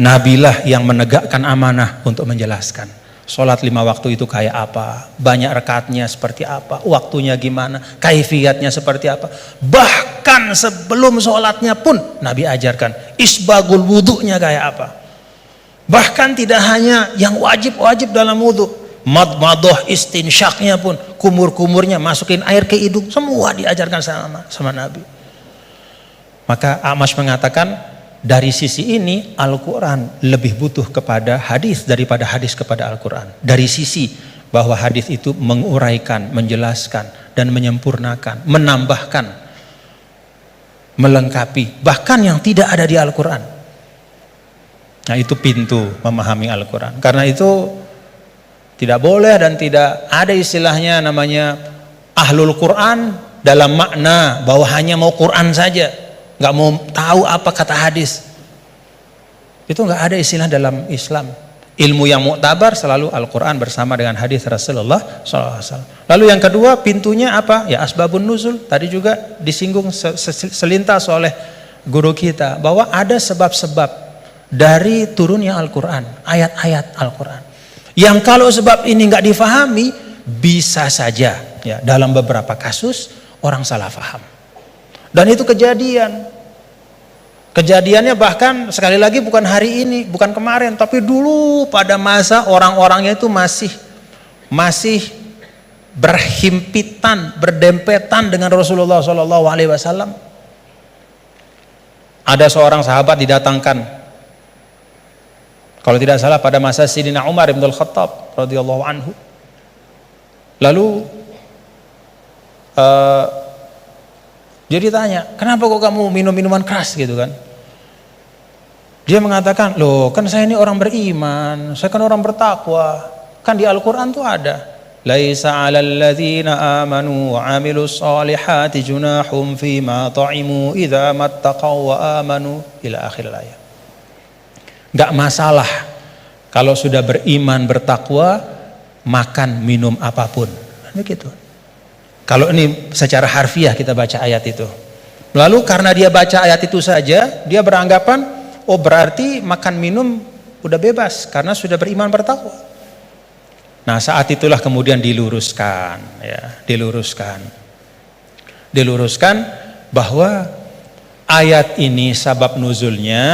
Nabilah yang menegakkan amanah untuk menjelaskan sholat 5 waktu itu kayak apa, banyak rakaatnya seperti apa, waktunya gimana, kaifiyatnya seperti apa. Bahkan sebelum sholatnya pun Nabi ajarkan isbagul wudhunya kayak apa. Bahkan tidak hanya yang wajib-wajib dalam wudhu, madmadoh istinsyaknya pun, kumur-kumurnya masukin air ke hidung, semua diajarkan sama Nabi. Maka Amash mengatakan, dari sisi ini Al-Quran lebih butuh kepada hadis daripada hadis kepada Al-Quran. Dari sisi bahwa hadis itu menguraikan, menjelaskan dan menyempurnakan, menambahkan, melengkapi bahkan yang tidak ada di Al-Quran. Nah, itu pintu memahami Al-Quran. Karena itu tidak boleh dan tidak ada istilahnya namanya ahlul Quran dalam makna bahwa hanya mau Quran saja, nggak mau tahu apa kata hadis. Itu nggak ada istilah dalam Islam. Ilmu yang muktabar selalu Al-Quran bersama dengan hadis Rasulullah SAW. Lalu yang kedua pintunya apa? Ya asbabun nuzul. Tadi juga disinggung selintas oleh guru kita bahwa ada sebab-sebab dari turunnya Al-Quran, ayat-ayat Al-Quran. Yang kalau sebab ini nggak difahami, bisa saja ya dalam beberapa kasus orang salah faham. Dan itu kejadiannya bahkan sekali lagi bukan hari ini, bukan kemarin, tapi dulu pada masa orang-orangnya itu masih berhimpitan, berdempetan dengan Rasulullah SAW. Ada seorang sahabat didatangkan, kalau tidak salah pada masa Sayyidina Umar bin Al-Khattab radhiyallahu anhu. Lalu dia ditanya, kenapa kok kamu minum minuman keras gitu kan? Dia mengatakan, loh kan saya ini orang beriman, saya kan orang bertakwa. Kan di Al-Quran tuh ada, laisa 'alal ladzina amanu wa 'amilus solihati junahum fima ta'imu idza mattaqaw wa amanu ila akhir ayat. Enggak masalah kalau sudah beriman bertakwa makan minum apapun. Begitu. Kalau ini secara harfiah kita baca ayat itu. Lalu karena dia baca ayat itu saja, dia beranggapan, oh berarti makan minum udah bebas karena sudah beriman bertakwa. Nah saat itulah kemudian diluruskan bahwa ayat ini sabab nuzulnya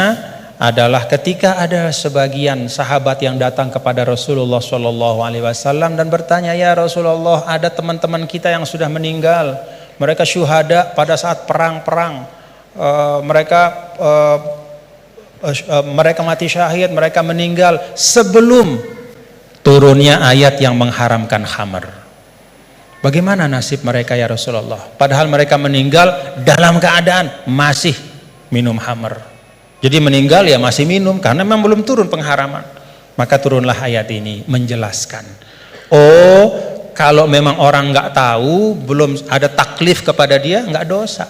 adalah ketika ada sebagian sahabat yang datang kepada Rasulullah SAW dan bertanya, ya Rasulullah, ada teman-teman kita yang sudah meninggal, mereka syuhada pada saat perang-perang, mereka mati syahid, mereka meninggal sebelum turunnya ayat yang mengharamkan khamar. Bagaimana nasib mereka ya Rasulullah? Padahal mereka meninggal dalam keadaan masih minum khamar. Jadi meninggal ya masih minum karena memang belum turun pengharaman. Maka turunlah ayat ini menjelaskan. Oh, kalau memang orang nggak tahu, belum ada taklif kepada dia, nggak dosa.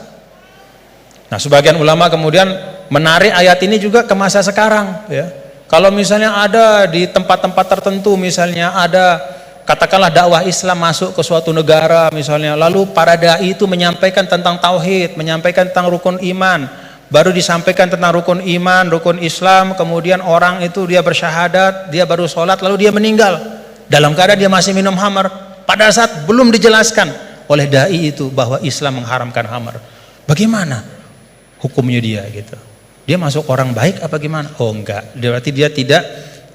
Nah, sebagian ulama kemudian menarik ayat ini juga ke masa sekarang. Ya, kalau misalnya ada di tempat-tempat tertentu, misalnya ada katakanlah dakwah Islam masuk ke suatu negara, misalnya, lalu para dai itu menyampaikan tentang tauhid, menyampaikan tentang rukun iman. Baru disampaikan tentang rukun iman, rukun Islam, kemudian orang itu dia bersyahadat, dia baru sholat, lalu dia meninggal dalam keadaan dia masih minum khamar pada saat belum dijelaskan oleh dai itu bahwa Islam mengharamkan khamar. Bagaimana hukumnya dia gitu? Dia masuk orang baik apa gimana? Oh enggak, berarti dia tidak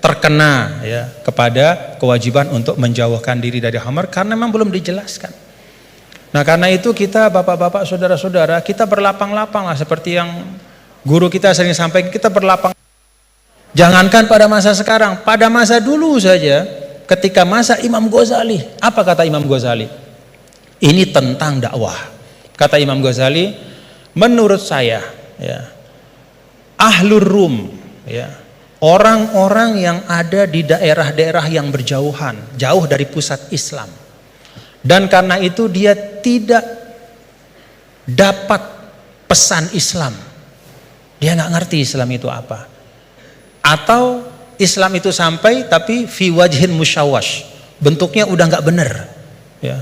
terkena ya kepada kewajiban untuk menjauhkan diri dari khamar karena memang belum dijelaskan. Nah karena itu kita bapak-bapak saudara-saudara kita berlapang-lapang lah seperti yang guru kita sering sampaikan, kita berlapang. Jangankan pada masa sekarang, pada masa dulu saja ketika masa Imam Ghazali, apa kata Imam Ghazali? Ini tentang dakwah. Kata Imam Ghazali, menurut saya, ya, ahlur rum, ya, orang-orang yang ada di daerah-daerah yang berjauhan, jauh dari pusat Islam, dan karena itu dia tidak dapat pesan Islam, dia nggak ngerti Islam itu apa, atau Islam itu sampai tapi fi wajhin musyawash, bentuknya udah nggak bener, ya,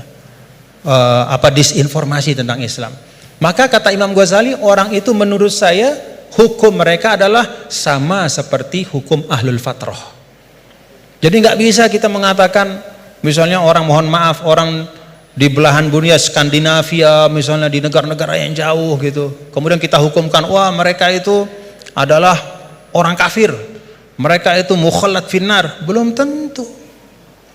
disinformasi tentang Islam. Maka kata Imam Ghazali, orang itu menurut saya hukum mereka adalah sama seperti hukum ahlul fatrah. Jadi nggak bisa kita mengatakan misalnya orang, mohon maaf, orang di belahan dunia Skandinavia misalnya, di negara-negara yang jauh gitu, kemudian kita hukumkan wah mereka itu adalah orang kafir, mereka itu mukhallat finnar. Belum tentu,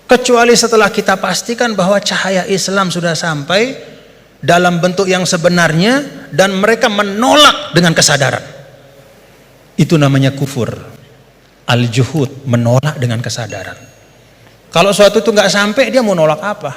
kecuali setelah kita pastikan bahwa cahaya Islam sudah sampai dalam bentuk yang sebenarnya dan mereka menolak dengan kesadaran. Itu namanya kufur. Al-juhud, menolak dengan kesadaran. Kalau sesuatu itu nggak sampai, dia mau nolak apa?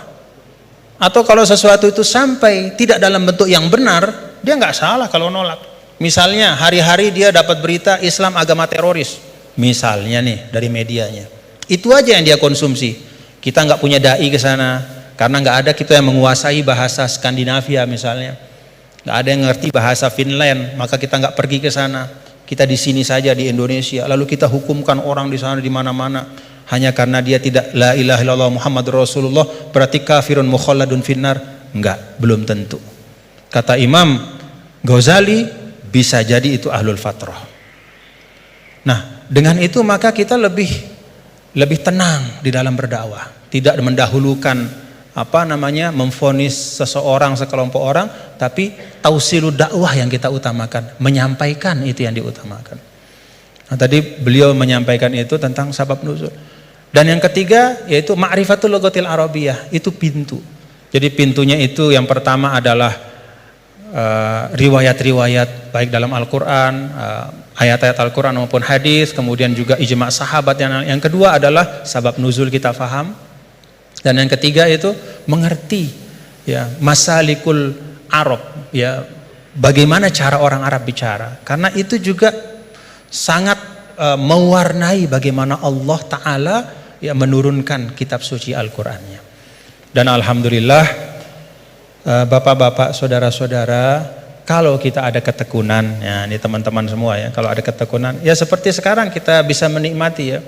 Atau kalau sesuatu itu sampai tidak dalam bentuk yang benar, dia nggak salah kalau nolak. Misalnya hari-hari dia dapat berita Islam agama teroris, misalnya nih dari medianya, itu aja yang dia konsumsi. Kita nggak punya dai ke sana karena nggak ada kita yang menguasai bahasa Skandinavia misalnya, nggak ada yang ngerti bahasa Finland, maka kita nggak pergi ke sana. Kita di sini saja di Indonesia, lalu kita hukumkan orang di sana di mana-mana hanya karena dia tidak la ilaha illallah Muhammadur Rasulullah berarti kafirun mukhalladun finnar. Enggak, belum tentu. Kata Imam Ghazali, bisa jadi itu ahlul fatrah. Nah, dengan itu maka kita lebih tenang di dalam berdakwah, tidak mendahulukan memvonis seseorang, sekelompok orang, tapi tausilud dakwah yang kita utamakan, menyampaikan itu yang diutamakan. Nah, tadi beliau menyampaikan itu tentang sabab nuzul. Dan yang ketiga yaitu ma'rifatul lughatil arabiyah, itu pintu. Jadi pintunya itu yang pertama adalah riwayat-riwayat baik dalam Al-Qur'an, ayat-ayat Al-Qur'an maupun hadis, kemudian juga ijma' sahabat. Yang kedua adalah sabab nuzul kita faham. Dan yang ketiga itu mengerti, ya, masalikul Arab, ya, bagaimana cara orang Arab bicara, karena itu juga sangat mewarnai bagaimana Allah Ta'ala, ya, menurunkan kitab suci Al-Qur'annya. Dan alhamdulillah, bapak-bapak, saudara-saudara, kalau kita ada ketekunan, ya, ini teman-teman semua, ya, kalau ada ketekunan, ya seperti sekarang kita bisa menikmati, ya.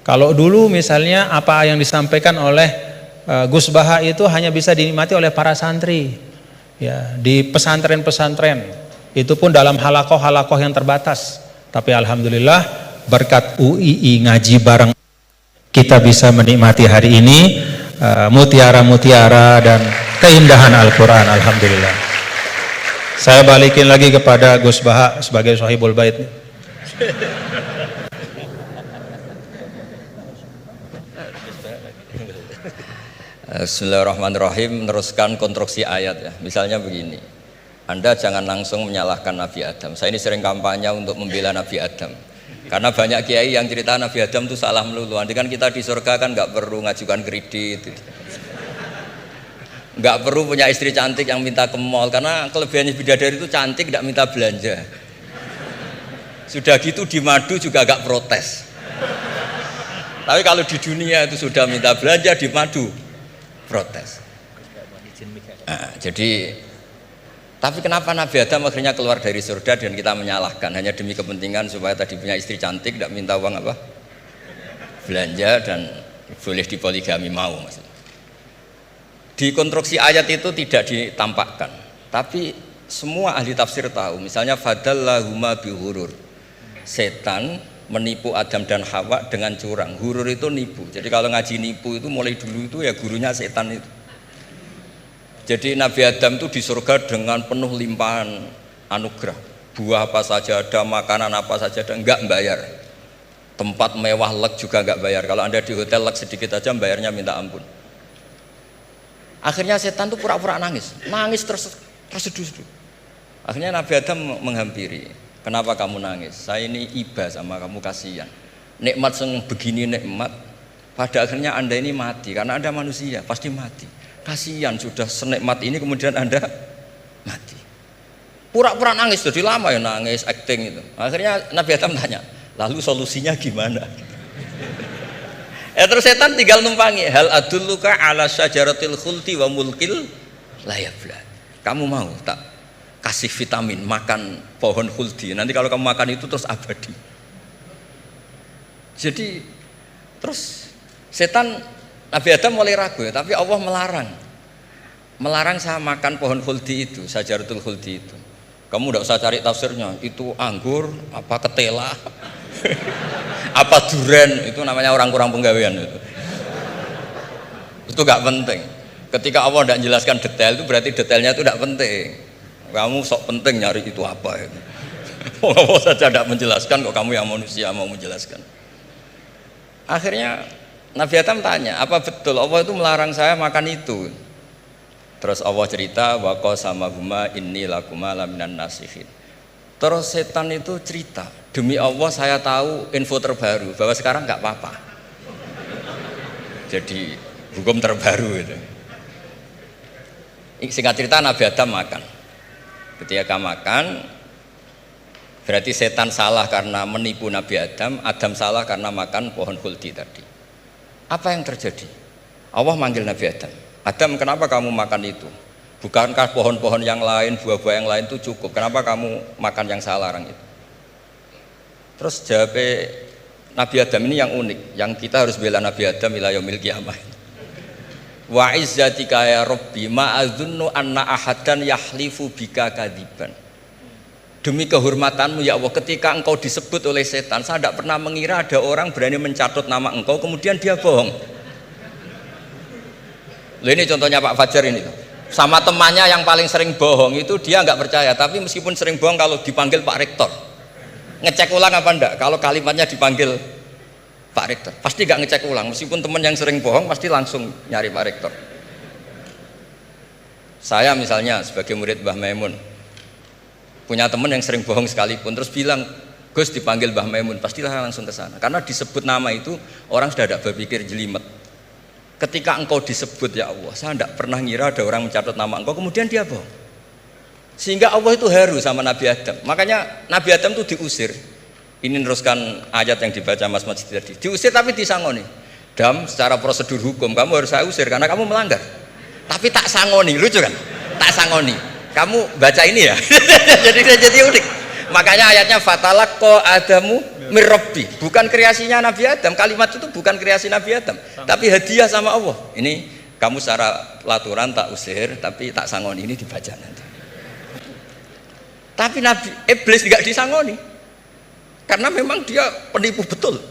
Kalau dulu misalnya apa yang disampaikan oleh Gus Baha itu hanya bisa dinikmati oleh para santri, ya, di pesantren-pesantren, itu pun dalam halakoh-halakoh yang terbatas. Tapi alhamdulillah berkat UII ngaji bareng kita bisa menikmati hari ini mutiara-mutiara dan keindahan Al-Quran. Alhamdulillah. Saya balikin lagi kepada Gus Baha sebagai Sohibul Bait. Bismillahirrahmanirrahim. Meneruskan konstruksi ayat, ya. Misalnya begini, Anda jangan langsung menyalahkan Nabi Adam. Saya ini sering kampanye untuk membela Nabi Adam, karena banyak kiai yang cerita Nabi Adam itu salah melulu. Nanti kan kita di surga kan nggak perlu ngajukan kredit, nggak perlu punya istri cantik yang minta ke mall, karena kelebihannya bidadari itu cantik, tidak minta belanja. Sudah gitu di madu juga nggak protes. Tapi kalau di dunia itu sudah minta belanja, di madu protes. Nah, jadi, tapi kenapa Nabi Adam akhirnya keluar dari surga dan kita menyalahkan hanya demi kepentingan supaya tadi punya istri cantik, tidak minta uang apa? Belanja dan boleh dipoligami mau. Maksudnya. Di konstruksi ayat itu tidak ditampakkan, tapi semua ahli tafsir tahu. Misalnya fadallahuma bihurur, setan menipu Adam dan Hawa dengan curang. Hurur itu nipu. Jadi kalau ngaji nipu itu mulai dulu itu ya gurunya setan itu. Jadi Nabi Adam itu di surga dengan penuh limpahan anugerah. Buah apa saja ada, makanan apa saja ada, enggak bayar. Tempat mewah leg juga enggak bayar. Kalau Anda di hotel leg sedikit aja bayarnya minta ampun. Akhirnya setan itu pura-pura nangis terseduh-seduh. Akhirnya Nabi Adam menghampiri. Kenapa kamu nangis? Saya ini iba sama kamu, kasihan. Nikmat begini nikmat, pada akhirnya Anda ini mati, karena Anda manusia pasti mati. Kasihan sudah senikmat ini kemudian Anda mati. Pura-pura nangis, jadi lama ya nangis, acting itu. Akhirnya Nabi Adam tanya, lalu solusinya gimana? Terus setan tinggal numpangi, hal adulluka ala syajaratil khuldi wa mulkil la yabla. Kamu mau tak kasih vitamin, makan pohon khuldi. Nanti kalau kamu makan itu terus abadi. Jadi terus setan, Nabi Adam mulai ragu, tapi Allah melarang saya makan pohon khuldi itu, syajaratul khuldi itu. Kamu tidak usah cari tafsirnya, itu anggur, apa ketela, apa duren, itu namanya orang kurang penggawean itu. Itu gak penting. Ketika Allah tidak menjelaskan detail itu berarti detailnya itu tidak penting. Kamu sok penting nyari itu apa itu. Allah saja tidak menjelaskan, kok kamu yang manusia mau menjelaskan. Akhirnya Nabi Adam tanya, apa betul Allah itu melarang saya makan itu? Terus Allah cerita, wa qasamahuma inni lakuma laminan nasihin. Terus setan itu cerita, demi Allah saya tahu info terbaru bahwa sekarang nggak apa-apa. Jadi hukum terbaru itu. Singkat cerita Nabi Adam makan. Ketika makan, berarti setan salah karena menipu Nabi Adam, Adam salah karena makan pohon khuldi tadi. Apa yang terjadi? Allah manggil Nabi Adam. Adam, kenapa kamu makan itu? Bukankah pohon-pohon yang lain, buah-buah yang lain itu cukup? Kenapa kamu makan yang saya larang itu? Terus jawab Nabi Adam ini yang unik, yang kita harus bela Nabi Adam ila yaumil qiyamah. Wa izzatika ya Rabbi ma adzunnu anna ahadan yahlifu bika kadziban. Demi kehormatanmu ya Allah, ketika engkau disebut oleh setan, saya tidak pernah mengira ada orang berani mencatut nama engkau kemudian dia bohong. Loh, ini contohnya Pak Fajar ini sama temannya yang paling sering bohong itu dia nggak percaya, tapi meskipun sering bohong kalau dipanggil Pak Rektor ngecek ulang apa enggak, kalau kalimatnya dipanggil Pak Rektor pasti nggak ngecek ulang, meskipun teman yang sering bohong pasti langsung nyari Pak Rektor. Saya misalnya sebagai murid Mbah Maimun punya teman yang sering bohong sekalipun terus bilang Gus dipanggil Mbah Maimun, pastilah langsung ke sana karena disebut nama itu orang sudah tidak berpikir jelimet. Ketika engkau disebut ya Allah, saya tidak pernah ngira ada orang mencatat nama engkau kemudian dia bohong. Sehingga Allah itu haru sama Nabi Adam. Makanya Nabi Adam itu diusir. Ini meneruskan ayat yang dibaca Mas Majid tadi. Diusir tapi disangoni. Dam, secara prosedur hukum kamu harus saya usir karena kamu melanggar. Tapi tak sangoni, lucu kan? Tak sangoni. Kamu baca ini ya. jadi unik. Makanya ayatnya fatalaqqa Adamu mir Rabbi. Bukan kreasinya Nabi Adam. Kalimat itu bukan kreasi Nabi Adam, tapi hadiah sama Allah. Ini kamu secara pelaturan tak usir, tapi tak sangoni, ini dibaca nanti. Tapi Nabi Iblis tidak disangoni. Karena memang dia penipu betul.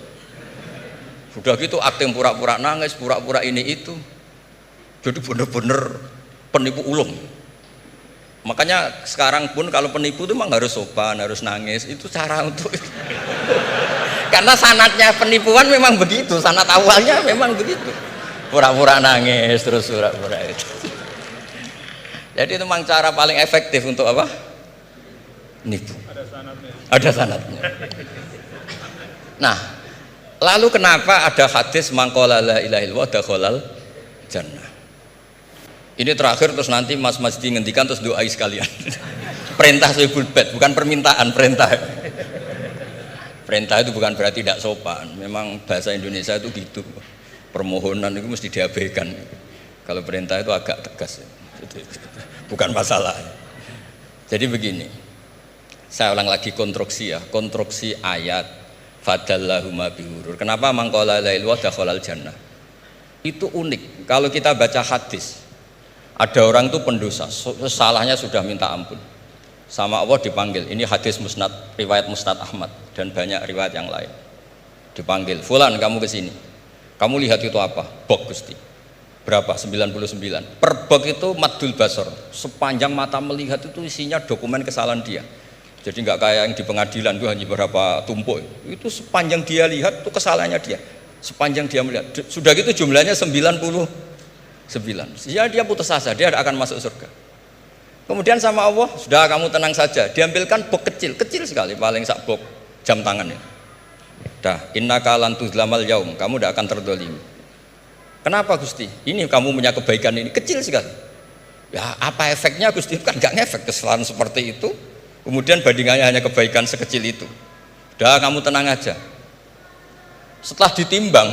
Sudah gitu akting pura-pura nangis, pura-pura ini itu. Jadi benar-benar penipu ulung. Makanya sekarang pun kalau penipu itu memang harus sopan, harus nangis. Itu cara untuk karena sanatnya penipuan memang begitu, sanat awalnya memang begitu. Pura-pura nangis terus pura-pura itu. Jadi itu memang cara paling efektif untuk apa? Nipu. Ada sanatnya. Nah, lalu kenapa ada hadis mangqala la ilaha illallah dakhalal jannah? Ini terakhir terus nanti Mas Masdi ngendikan terus doai sekalian. Perintah sahibul bait, bukan permintaan, perintah. Perintah itu bukan berarti tidak sopan. Memang bahasa Indonesia itu gitu. Permohonan itu mesti diabaikan. Kalau perintah itu agak tegas. Bukan masalah. Jadi begini. Saya ulang lagi konstruksi ya. Konstruksi ayat fadallahuma bihurur. Kenapa mangqala la ilaha dakhalal jannah? Itu unik. Kalau kita baca hadis, ada orang itu pendosa, salahnya sudah minta ampun. Sama Allah dipanggil. Ini hadis musnad, riwayat Musnad Ahmad dan banyak riwayat yang lain. Dipanggil, "Fulan, kamu ke sini. Kamu lihat itu apa?" "Bok, Gusti." "Berapa?" 99. Per bok itu maddul basor. Sepanjang mata melihat itu isinya dokumen kesalahan dia. Jadi nggak kayak yang di pengadilan itu hanya beberapa tumpuk. Itu sepanjang dia lihat itu kesalahannya dia. Sepanjang dia melihat. Sudah gitu jumlahnya 99. Ya dia putus asa, dia akan masuk surga. Kemudian sama Allah, sudah kamu tenang saja. Diambilkan bok kecil, kecil sekali, paling sak bok jam tangannya. Dah, innaka lan tuzlamal yaum, kamu tidak akan terdolimi. Kenapa Gusti? Ini kamu punya kebaikan ini kecil sekali. Ya apa efeknya Gusti? Kan nggak ngefek kesalahan seperti itu. Kemudian bandingannya hanya kebaikan sekecil itu. Udah kamu tenang aja. Setelah ditimbang,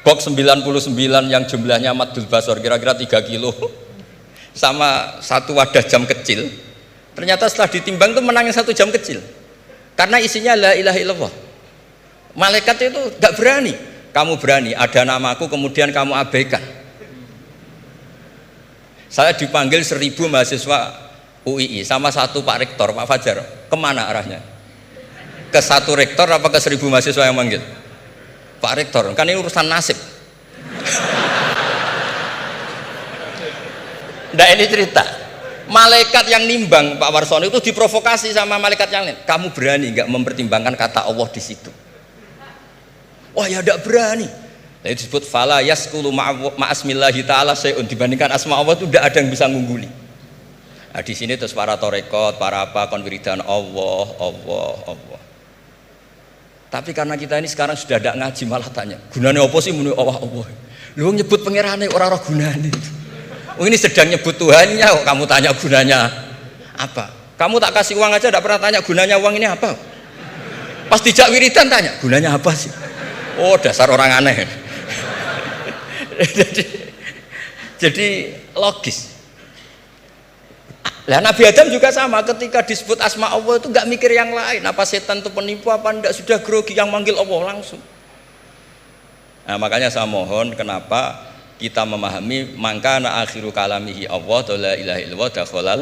box 99 yang jumlahnya Maddul Basor kira-kira 3 kilo sama satu wadah jam kecil, ternyata setelah ditimbang itu menang yang 1 jam kecil. Karena isinya la ilaha illallah. Malaikat itu nggak berani. Kamu berani, ada namaku kemudian kamu abaikan. Saya dipanggil 1000 mahasiswa UII sama satu Pak Rektor, Pak Fajar. Kemana arahnya? Ke satu rektor apa ke 1000 mahasiswa yang manggil? Pak Rektor, kan ini urusan nasib. Nah ini cerita. Malaikat yang nimbang Pak Warsono itu diprovokasi sama malaikat yang lain. Kamu berani nggak mempertimbangkan kata Allah di situ? Wah ya tidak berani. Nah, itu disebut fala yaskulu ma'asmillahi ta'ala sayun, dibandingkan asma Allah itu tidak ada yang bisa ngungguli. Nah, di sini terus para torekot, para apa konwiridan Allah. Tapi karena kita ini sekarang sudah tidak ngaji malah tanya, gunanya apa sih muni Allah? Lu nyebut pangerane ora ora gunane. Oh ini sedang nyebut Tuhannya kok kamu tanya gunanya apa? Kamu tak kasih uang aja tidak pernah tanya gunanya uang ini apa? Pas dijak wiridan tanya, gunanya apa sih? Oh dasar orang aneh. jadi logis. Lah Nabi Adam juga sama, ketika disebut asma Allah itu nggak mikir yang lain, apa setan itu penipu apa enggak, sudah grogi yang manggil Allah langsung. Nah makanya saya mohon, kenapa kita memahami mangkana akhiru kalamihi Allah la ilaha illallah dakhalal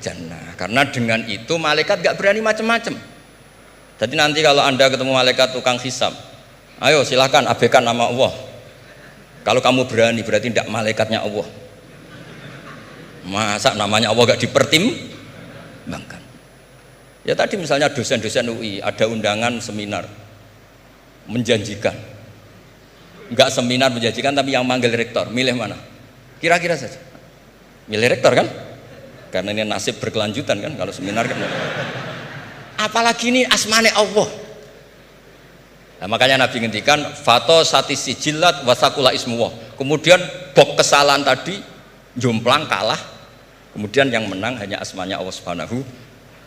jannah, karena dengan itu malaikat nggak berani macam-macam. Jadi nanti kalau Anda ketemu malaikat tukang hisab, ayo silahkan abaikan nama Allah. Kalau kamu berani berarti tidak malaikatnya Allah. Masa namanya Allah gak dipertimbangkan? Ya tadi misalnya dosen-dosen UI ada undangan seminar menjanjikan, enggak seminar menjanjikan tapi yang manggil rektor, milih mana? Kira-kira saja milih rektor kan? Karena ini nasib berkelanjutan kan kalau seminar kan. Apalagi ini asmane Allah. Nah, makanya Nabi ngendikan fato satisi jilat wasakula ismuwah. Kemudian bok kesalahan tadi jomplang kalah. Kemudian yang menang hanya asmanya Allah Subhanahu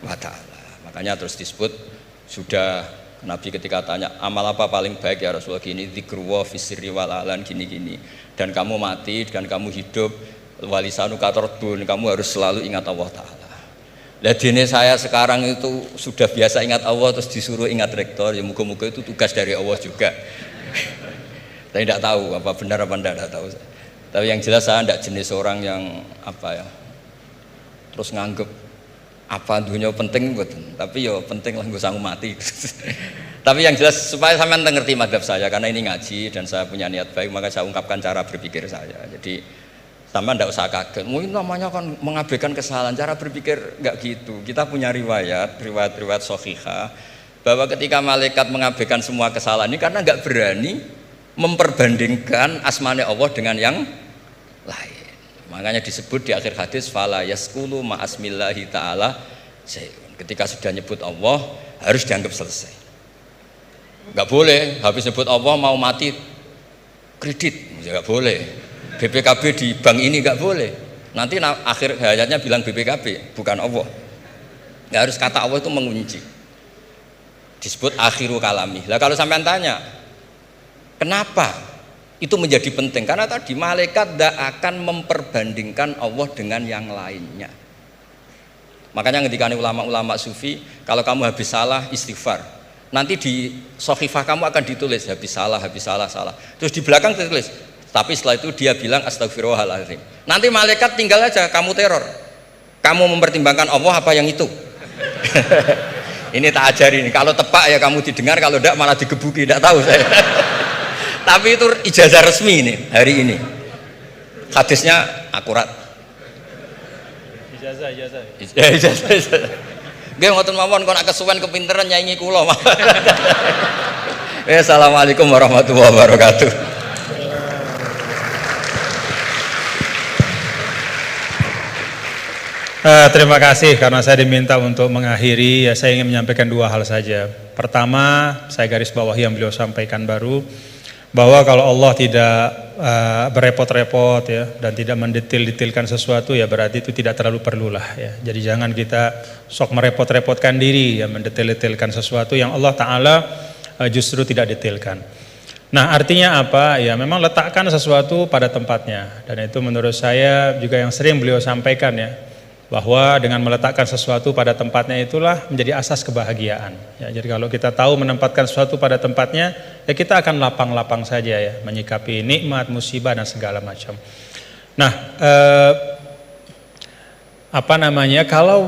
wa taala. Makanya terus disebut sudah Nabi ketika tanya amal apa paling baik ya Rasulullah, gini dzikrullah fisirri wal alan gini-gini. Dan kamu mati dan kamu hidup walisanu katordun, kamu harus selalu ingat Allah taala. Lah dene saya sekarang itu sudah biasa ingat Allah terus disuruh ingat rektor, ya muga-muga itu tugas dari Allah juga. Saya tidak tahu apa benar apa tidak tahu. Tapi yang jelas saya tidak jenis orang yang apa ya, terus nganggep apa dunia penting betul. Tapi ya penting lah gue sanggup mati. Tapi yang jelas supaya sampean ngerti madhab saya, karena ini ngaji dan saya punya niat baik, maka saya ungkapkan cara berpikir saya. Jadi sama ndak usah kaget, mungkin namanya kan mengabaikan kesalahan, cara berpikir nggak gitu. Kita punya riwayat sahihah bahwa ketika malaikat mengabaikan semua kesalahan ini karena nggak berani memperbandingkan asmane Allah dengan yang lain. Makanya disebut di akhir hadis fala yaskulu ma'asmillahi ta'ala sayun. Ketika sudah nyebut Allah harus dianggap selesai. Nggak boleh habis nyebut Allah mau mati kredit, nggak boleh. BPKB di bank ini nggak boleh. Nanti akhir hayatnya bilang BPKB, bukan Allah. Nggak harus kata Allah itu mengunci. Disebut akhiru kalami. Lah kalau sampean tanya, kenapa itu menjadi penting? Karena tadi malaikat tidak akan memperbandingkan Allah dengan yang lainnya. Makanya ketika ulama-ulama sufi, kalau kamu habis salah istighfar, nanti di sohifah kamu akan ditulis habis salah. Terus di belakang ditulis. Tapi setelah itu dia bilang astagfirullahaladzim. Nanti malaikat tinggal aja kamu teror. Kamu mempertimbangkan Allah apa yang itu? Ini tak ajarin. Kalau tepak ya kamu didengar, kalau tidak malah digebuki. Tidak tahu saya. Tapi itu ijazah resmi ini hari ini. Hadisnya akurat. Ijazah. Nggih ngoten mawon kok nak kesuwen kepinteran nyaingi kula. Assalamualaikum warahmatullahi wabarakatuh. Terima kasih karena saya diminta untuk mengakhiri, ya saya ingin menyampaikan dua hal saja. Pertama, saya garis bawahi yang beliau sampaikan baru, bahwa kalau Allah tidak berepot-repot ya dan tidak mendetil-detilkan sesuatu ya berarti itu tidak terlalu perlulah ya. Jadi jangan kita sok merepot-repotkan diri ya mendetil-detilkan sesuatu yang Allah Ta'ala justru tidak detilkan. Nah artinya apa? Ya memang letakkan sesuatu pada tempatnya, dan itu menurut saya juga yang sering beliau sampaikan ya, bahwa dengan meletakkan sesuatu pada tempatnya itulah menjadi asas kebahagiaan ya. Jadi kalau kita tahu menempatkan sesuatu pada tempatnya ya kita akan lapang-lapang saja ya menyikapi nikmat, musibah dan segala macam. Nah kalau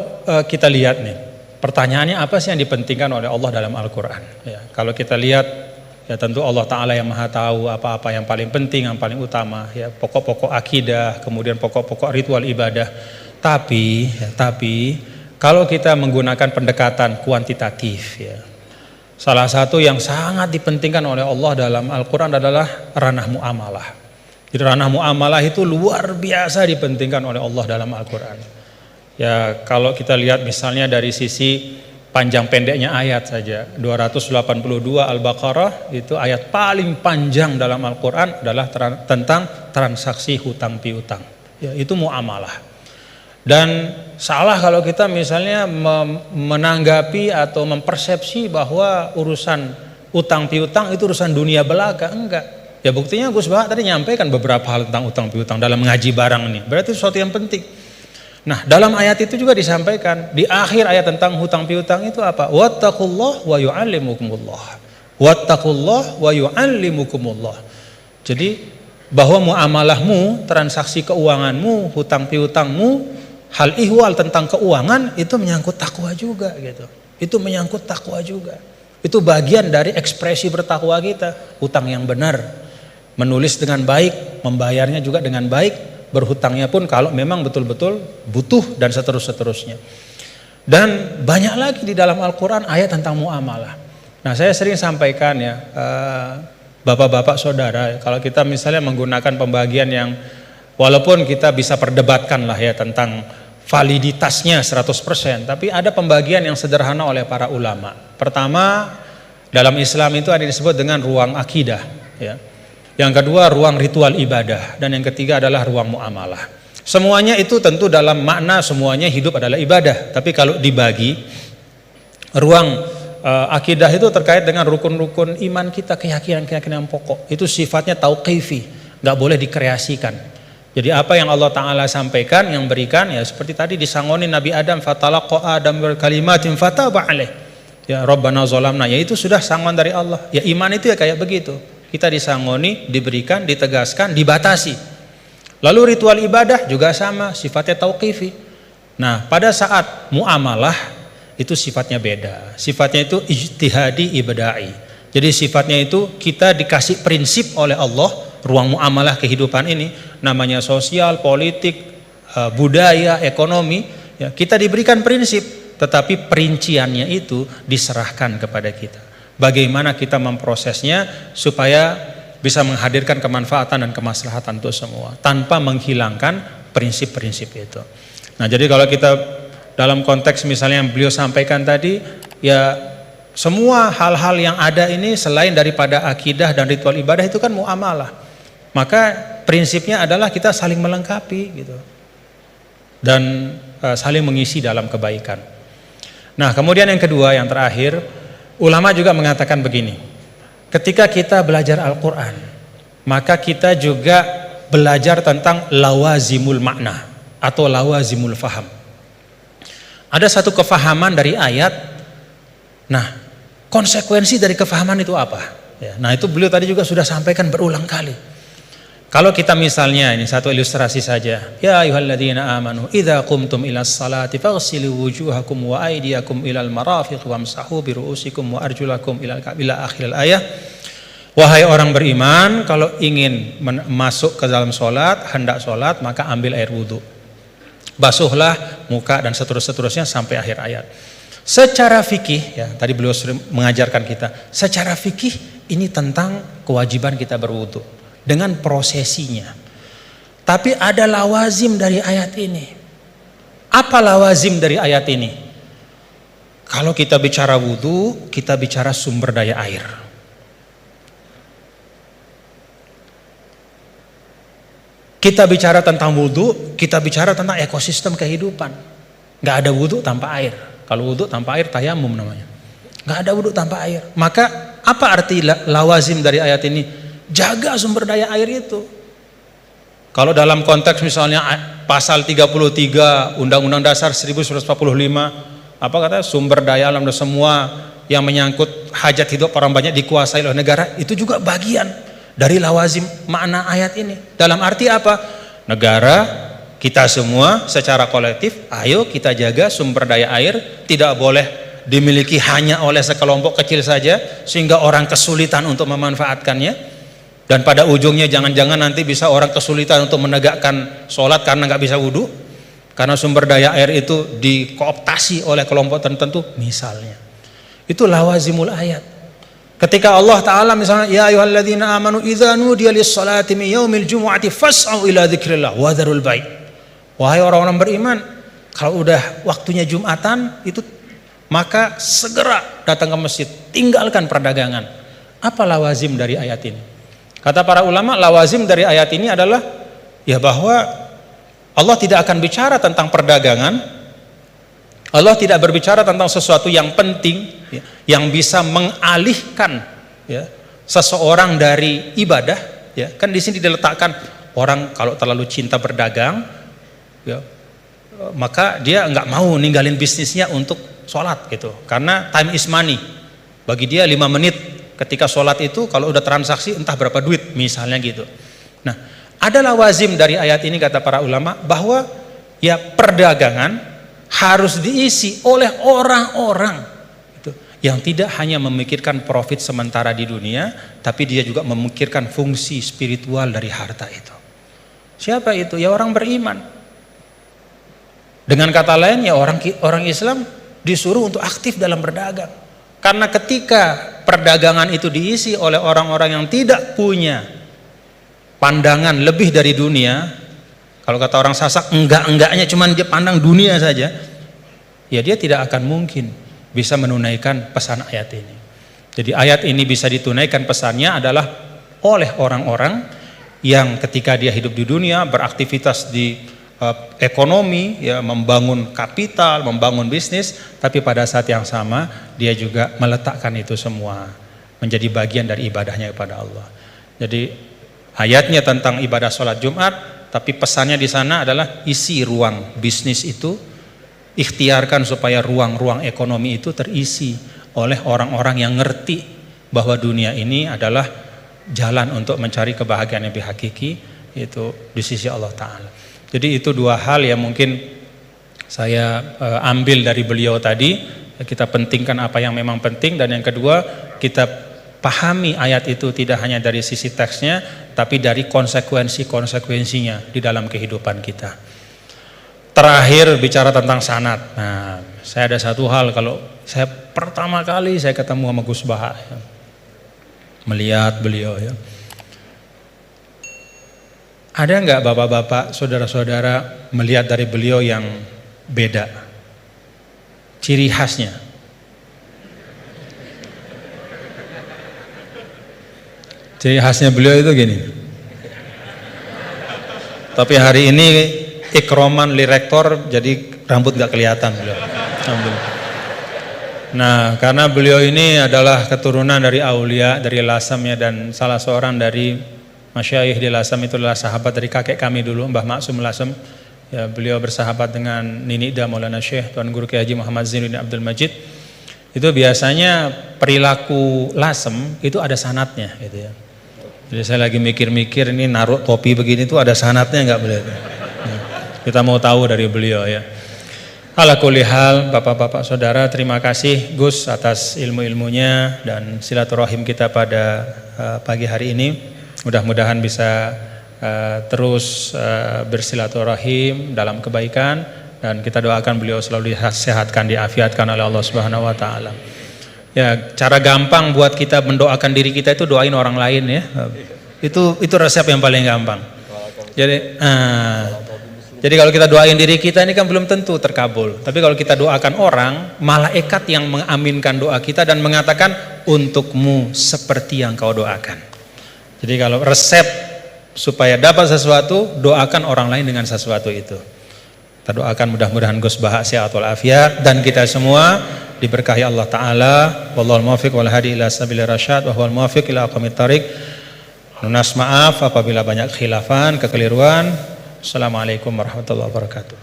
kita lihat nih, pertanyaannya apa sih yang dipentingkan oleh Allah dalam Al-Quran ya. Kalau kita lihat ya tentu Allah Ta'ala yang maha tahu apa-apa yang paling penting, yang paling utama ya, pokok-pokok akidah, kemudian pokok-pokok ritual ibadah. Tapi kalau kita menggunakan pendekatan kuantitatif ya, salah satu yang sangat dipentingkan oleh Allah dalam Al-Quran adalah ranah muamalah. Jadi ranah muamalah itu luar biasa dipentingkan oleh Allah dalam Al-Quran. Ya kalau kita lihat misalnya dari sisi panjang pendeknya ayat saja, 282 Al-Baqarah itu ayat paling panjang dalam Al-Quran adalah tentang transaksi hutang piutang. Ya, itu muamalah. Dan salah kalau kita misalnya menanggapi atau mempersepsi bahwa urusan utang piutang itu urusan dunia belaka. Enggak. Ya buktinya Gus Baha tadi nyampaikan beberapa hal tentang utang piutang dalam mengaji barang ini. Berarti sesuatu yang penting. Nah dalam ayat itu juga disampaikan di akhir ayat tentang hutang piutang itu apa? Wattaqullah wa yu'allimukumullah. Wattaqullah wa yu'allimukumullah. Jadi bahwa muamalahmu, transaksi keuanganmu, hutang piutangmu, hal ihwal tentang keuangan itu menyangkut takwa juga gitu. Itu menyangkut takwa juga. Itu bagian dari ekspresi bertakwa kita. Hutang yang benar, menulis dengan baik, membayarnya juga dengan baik, berhutangnya pun kalau memang betul-betul butuh dan seterusnya. Dan banyak lagi di dalam Al-Quran ayat tentang muamalah. Nah saya sering sampaikan ya, bapak-bapak saudara, kalau kita misalnya menggunakan pembagian yang walaupun kita bisa perdebatkan lah ya tentang validitasnya 100%, tapi ada pembagian yang sederhana oleh para ulama. Pertama, dalam Islam itu ada disebut dengan ruang akidah ya. Yang kedua ruang ritual ibadah, dan yang ketiga adalah ruang muamalah. Semuanya itu tentu dalam makna semuanya hidup adalah ibadah, tapi kalau dibagi ruang akidah itu terkait dengan rukun-rukun iman kita, keyakinan-keyakinan pokok. Itu sifatnya tauqifi, nggak boleh dikreasikan. Jadi apa yang Allah Ta'ala sampaikan, yang berikan ya seperti tadi disangoni Nabi Adam, fatalaqa Adam berkalimatin fataba alaih. Ya Rabbana zolamna, ya itu sudah sangon dari Allah. Ya iman itu ya kayak begitu. Kita disangoni, diberikan, ditegaskan, dibatasi. Lalu ritual ibadah juga sama, sifatnya tauqifi. Nah pada saat muamalah itu sifatnya beda. Sifatnya itu ijtihadi ibada'i. Jadi sifatnya itu kita dikasih prinsip oleh Allah, ruang muamalah kehidupan ini, namanya sosial, politik, budaya, ekonomi ya, kita diberikan prinsip, tetapi perinciannya itu diserahkan kepada kita. Bagaimana kita memprosesnya supaya bisa menghadirkan kemanfaatan dan kemaslahatan untuk semua tanpa menghilangkan prinsip-prinsip itu. Nah jadi kalau kita dalam konteks misalnya yang beliau sampaikan tadi ya, semua hal-hal yang ada ini selain daripada akidah dan ritual ibadah itu kan muamalah. Maka prinsipnya adalah kita saling melengkapi gitu. Dan saling mengisi dalam kebaikan. Nah, kemudian yang kedua, yang terakhir, ulama juga mengatakan begini. Ketika kita belajar Al-Qur'an, maka kita juga belajar tentang lawazimul makna atau lawazimul faham. Ada satu kefahaman dari ayat. Nah, konsekuensi dari kefahaman itu apa? Ya, nah itu beliau tadi juga sudah sampaikan berulang kali. Kalau kita misalnya, ini satu ilustrasi saja. Ya ayyuhalladzina amanu idza qumtum ilas salati faghsilu wujuhakum wa aydiyakum ilal marafiq wamsahu bi ru'usikum wa arjulakum ila akhiril ayah. Wahai orang beriman, kalau ingin masuk ke dalam solat, hendak solat, maka ambil air wudhu. Basuhlah muka dan seterusnya sampai akhir ayat. Secara fikih, ya tadi beliau mengajarkan kita, secara fikih ini tentang kewajiban kita berwudu dengan prosesinya. Tapi ada lawazim dari ayat ini. Apa lawazim dari ayat ini? Kalau kita bicara wudu, kita bicara sumber daya air. Kita bicara tentang wudhu, kita bicara tentang ekosistem kehidupan. Nggak ada wudhu tanpa air. Kalau wudhu tanpa air tayamum namanya. Nggak ada wudhu tanpa air. Maka apa arti lawazim dari ayat ini? Jaga sumber daya air itu. Kalau dalam konteks misalnya pasal 33 Undang-Undang Dasar 1945, apa kata sumber daya alam dan semua yang menyangkut hajat hidup orang banyak dikuasai oleh negara, itu juga bagian dari lawazim makna ayat ini. Dalam arti apa? Negara, kita semua secara kolektif, ayo kita jaga sumber daya air, tidak boleh dimiliki hanya oleh sekelompok kecil saja sehingga orang kesulitan untuk memanfaatkannya. Dan pada ujungnya jangan-jangan nanti bisa orang kesulitan untuk menegakkan sholat karena nggak bisa wudhu, karena sumber daya air itu dikooptasi oleh kelompok tertentu misalnya. Itu lawazimul ayat. Ketika Allah Ta'ala misalnya, ya ayyuhalladzina amanu idza nudiya lis-salati min yaumil jumu'ati fas'au ila dzikrillah wa dzarul bai'. Wahai orang-orang beriman, kalau udah waktunya Jumatan itu maka segera datang ke masjid, tinggalkan perdagangan. Apa lawazim dari ayat ini? Kata para ulama, lawazim dari ayat ini adalah ya bahwa Allah tidak akan bicara tentang perdagangan. Allah tidak berbicara tentang sesuatu yang penting ya, yang bisa mengalihkan ya, seseorang dari ibadah ya. Kan di sini diletakkan orang kalau terlalu cinta berdagang ya, maka dia nggak mau ninggalin bisnisnya untuk sholat gitu, karena time is money. Bagi dia 5 menit ketika sholat itu kalau udah transaksi entah berapa duit misalnya gitu. Nah, ada lawazim dari ayat ini kata para ulama bahwa ya perdagangan harus diisi oleh orang-orang gitu, yang tidak hanya memikirkan profit sementara di dunia, tapi dia juga memikirkan fungsi spiritual dari harta itu. Siapa itu? Ya orang beriman. Dengan kata lain ya orang Islam disuruh untuk aktif dalam berdagang. Karena ketika perdagangan itu diisi oleh orang-orang yang tidak punya pandangan lebih dari dunia, kalau kata orang Sasak enggak-enggaknya cuman dia pandang dunia saja, ya dia tidak akan mungkin bisa menunaikan pesan ayat ini. Jadi ayat ini bisa ditunaikan pesannya adalah oleh orang-orang yang ketika dia hidup di dunia beraktivitas di ekonomi ya, membangun kapital, membangun bisnis, tapi pada saat yang sama dia juga meletakkan itu semua menjadi bagian dari ibadahnya kepada Allah. Jadi ayatnya tentang ibadah sholat Jumat, tapi pesannya di sana adalah isi ruang bisnis itu, ikhtiarkan supaya ruang-ruang ekonomi itu terisi oleh orang-orang yang ngerti bahwa dunia ini adalah jalan untuk mencari kebahagiaan yang lebih hakiki, yaitu di sisi Allah Ta'ala. Jadi itu dua hal yang mungkin saya ambil dari beliau tadi. Kita pentingkan apa yang memang penting, dan yang kedua kita pahami ayat itu tidak hanya dari sisi teksnya, tapi dari konsekuensi-konsekuensinya di dalam kehidupan kita. Terakhir bicara tentang sanad. Nah, saya ada satu hal, kalau saya pertama kali saya ketemu sama Gus Baha ya, melihat beliau ya, ada nggak bapak-bapak, saudara-saudara melihat dari beliau yang beda? Ciri khasnya. Ciri khasnya beliau itu gini. Tapi hari ini ikroman li rektor, jadi rambut nggak kelihatan beliau. Nah, karena beliau ini adalah keturunan dari aulia, dari Lasem ya, dan salah seorang dari Masyayikh di Lasem itu adalah sahabat dari kakek kami dulu, Mbah Maksum Lasem. Ya, beliau bersahabat dengan Nini Da Maulana Syekh Tuan Guru Kiai Haji Muhammad Zainuddin Abdul Majid. Itu biasanya perilaku Lasem itu ada sanatnya gitu ya. Jadi saya lagi mikir-mikir ini naruh topi begini tuh ada sanatnya nggak beliau? Ya, kita mau tahu dari beliau ya. Ala kulli hal, bapak-bapak saudara, terima kasih Gus atas ilmu-ilmunya dan silaturahim kita pada pagi hari ini. Mudah-mudahan bisa terus bersilaturahim dalam kebaikan, dan kita doakan beliau selalu disehatkan, diafiatkan oleh Allah Subhanahu wa taala. Ya, cara gampang buat kita mendoakan diri kita itu doain orang lain ya. Itu resep yang paling gampang. Jadi kalau kita doain diri kita ini kan belum tentu terkabul. Tapi kalau kita doakan orang, malaikat yang mengaminkan doa kita dan mengatakan untukmu seperti yang kau doakan. Jadi kalau resep supaya dapat sesuatu, doakan orang lain dengan sesuatu itu. Kita doakan mudah-mudahan Gus Baha sehat walafiat dan kita semua diberkahi Allah Ta'ala. Wallahul muwaffiq wal hadi ila sabilir rasyad wa huwal muwaffiq ila aqwamit thariq. Lunas maaf apabila banyak khilafan, kekeliruan. Assalamualaikum warahmatullahi wabarakatuh.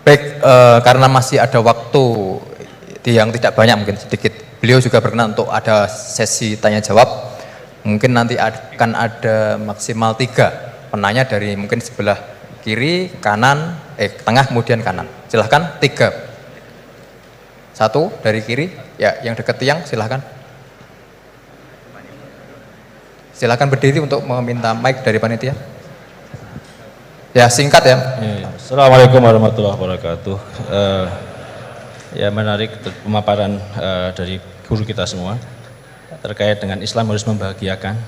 Baik, karena masih ada waktu yang tidak banyak, mungkin sedikit. Beliau juga berkenan untuk ada sesi tanya jawab. Mungkin nanti akan ada maksimal 3 penanya dari mungkin sebelah kiri, kanan, tengah, kemudian kanan. Silahkan 3. 1 dari kiri, ya yang dekat tiang silahkan. Silahkan berdiri untuk meminta mic dari panitia. Ya singkat ya. Assalamualaikum warahmatullahi wabarakatuh. Ya menarik pemaparan dari guru kita semua terkait dengan Islam harus membahagiakan.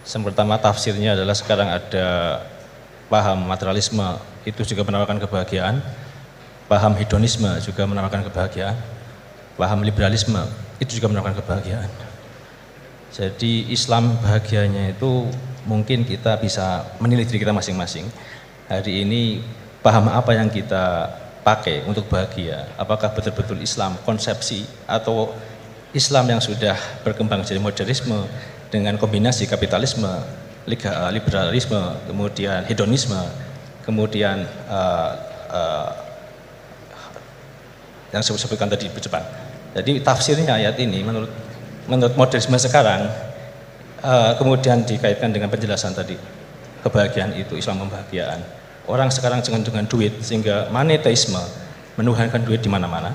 Yang pertama tafsirnya adalah sekarang ada paham materialisme itu juga menawarkan kebahagiaan, paham hedonisme juga menawarkan kebahagiaan, paham liberalisme itu juga menawarkan kebahagiaan. Jadi Islam bahagianya itu mungkin kita bisa menilai diri kita masing-masing. Hari ini paham apa yang kita pakai untuk bahagia? Apakah betul-betul Islam konsepsi atau Islam yang sudah berkembang jadi modernisme dengan kombinasi kapitalisme, liberalisme, kemudian hedonisme, kemudian yang saya sebutkan tadi di depan. Jadi tafsirnya ayat ini menurut modernisme sekarang kemudian dikaitkan dengan penjelasan tadi. Kebahagiaan itu Islam membahagiaan. Orang sekarang dengan duit sehingga monetisme menuhankan duit di mana-mana.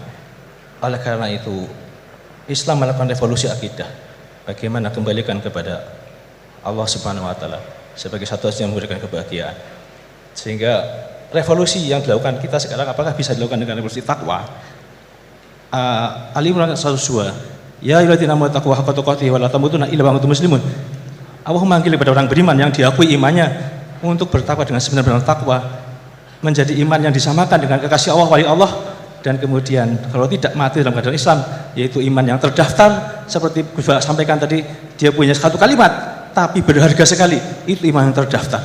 Oleh karena itu Islam melakukan revolusi akidah. Bagaimana kembalikan kepada Allah Subhanahu wa taala sebagai satu-satunya yang memberikan kebahagiaan. Sehingga revolusi yang dilakukan kita sekarang apakah bisa dilakukan dengan revolusi takwa? Ali Imran 102. Ya ayyuhalladzina amanu taqwa haqqa tuqatih wa la tamutunna illa wa antum muslimun. Allah memanggil kepada orang beriman yang diakui imannya untuk bertakwa dengan sebenar-benar takwa, menjadi iman yang disamakan dengan kekasih Allah, wali Allah, dan kemudian kalau tidak mati dalam keadaan Islam, yaitu iman yang terdaftar seperti Gus Baha sampaikan tadi, dia punya satu kalimat tapi berharga sekali, itu iman yang terdaftar,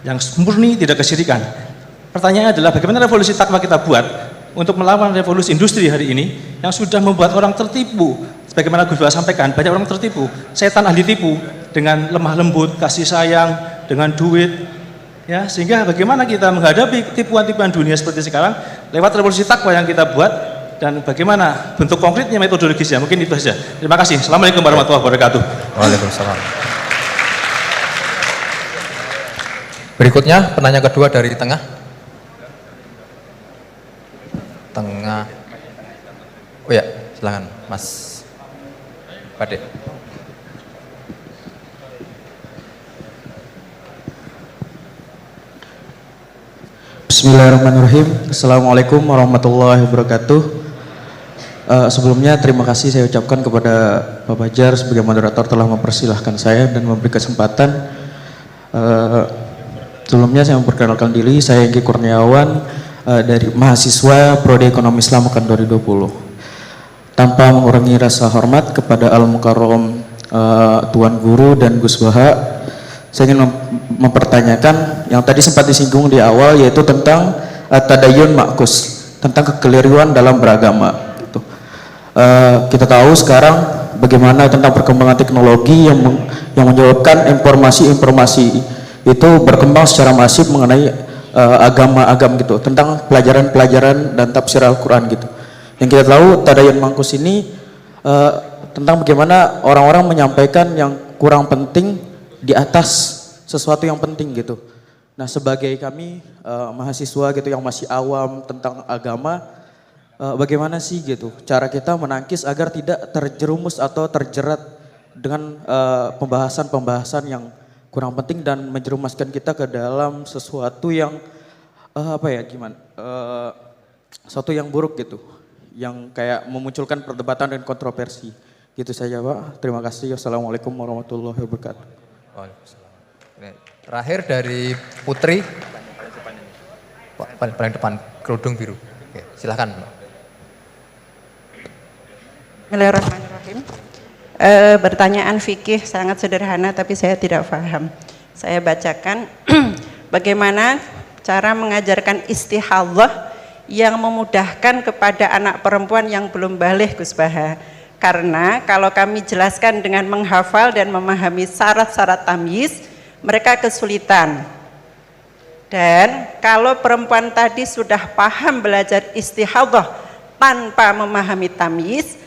yang murni tidak kesyirikan. Pertanyaannya adalah bagaimana revolusi takwa kita buat untuk melawan revolusi industri hari ini yang sudah membuat orang tertipu. Sebagaimana Gus Baha sampaikan, banyak orang tertipu, setan ahli tipu dengan lemah lembut, kasih sayang, dengan duit, ya, sehingga bagaimana kita menghadapi tipuan-tipuan dunia seperti sekarang lewat revolusi takwa yang kita buat dan bagaimana bentuk konkretnya metodologisnya. Mungkin itu saja. Terima kasih. Assalamualaikum warahmatullahi wabarakatuh. Waalaikumsalam. Berikutnya penanya kedua dari tengah. Oh ya, silakan Mas Pade. Bismillahirrahmanirrahim. Assalamualaikum warahmatullahi wabarakatuh. Sebelumnya terima kasih saya ucapkan kepada Pak Bajar sebagai moderator telah mempersilahkan saya dan memberi kesempatan. Sebelumnya saya memperkenalkan diri, saya Engki Kurniawan dari mahasiswa Prodi Ekonomi Islam Ukan 2020. Tanpa mengurangi rasa hormat kepada Al-Mukarram Tuan Guru dan Gus Baha, saya ingin mempertanyakan yang tadi sempat disinggung di awal, yaitu tentang tadayun makus, tentang kekeliruan dalam beragama. Gitu. Kita tahu sekarang bagaimana tentang perkembangan teknologi yang menyebabkan informasi-informasi itu berkembang secara masif mengenai agama-agama gitu, tentang pelajaran-pelajaran dan tafsir Al-Quran gitu. Yang kita tahu tadayun makus ini tentang bagaimana orang-orang menyampaikan yang kurang penting di atas sesuatu yang penting gitu. Nah, sebagai kami mahasiswa gitu yang masih awam tentang agama, bagaimana sih gitu cara kita menangkis agar tidak terjerumus atau terjerat dengan pembahasan-pembahasan yang kurang penting dan menjerumuskan kita ke dalam sesuatu yang sesuatu yang buruk gitu, yang kayak memunculkan perdebatan dan kontroversi. Gitu saja Pak. Terima kasih. Wassalamualaikum warahmatullahi wabarakatuh. Waalaikumsalam. Terakhir dari Putri. Paling depan, kerudung biru. Oke, silahkan. Bismillahirrahmanirrahim. Pertanyaan fikih sangat sederhana tapi saya tidak paham. Saya bacakan bagaimana cara mengajarkan istihadhah yang memudahkan kepada anak perempuan yang belum baligh, Gus Baha. Karena kalau kami jelaskan dengan menghafal dan memahami syarat-syarat tamyiz, mereka kesulitan. Dan kalau perempuan tadi sudah paham belajar istihadhah tanpa memahami tamyiz,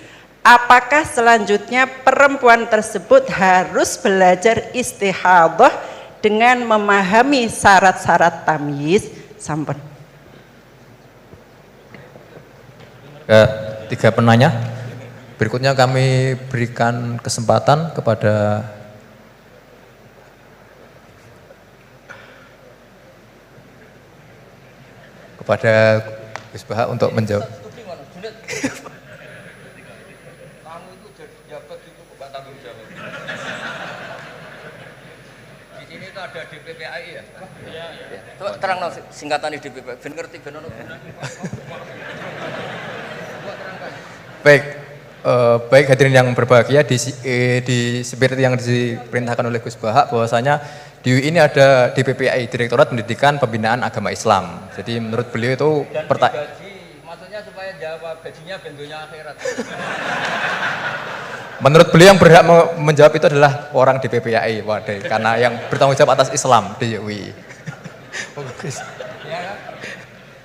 apakah selanjutnya perempuan tersebut harus belajar istihadhah dengan memahami syarat-syarat tamyiz? Sampun. Tiga penanya. Berikutnya kami berikan kesempatan kepada Gus Baha untuk menjawab. Kamu itu jadi jabat itu kok tanggung jawab. Di sini itu ada DPPAI ya? Iya. Coba terang singkatan DPPAI, ben ngerti ben ono. Baik hadirin yang berbahagia, di seperti yang diperintahkan oleh Gus Baha bahwasanya di UI ini ada DPPAI, Direktorat Pendidikan Pembinaan Agama Islam. Jadi menurut beliau itu gaji, maksudnya supaya jawab gajinya bentuknya akhirat. Menurut beliau yang berhak menjawab itu adalah orang DPPAI, waduh, karena yang bertanggung jawab atas Islam di UI. Ya kan?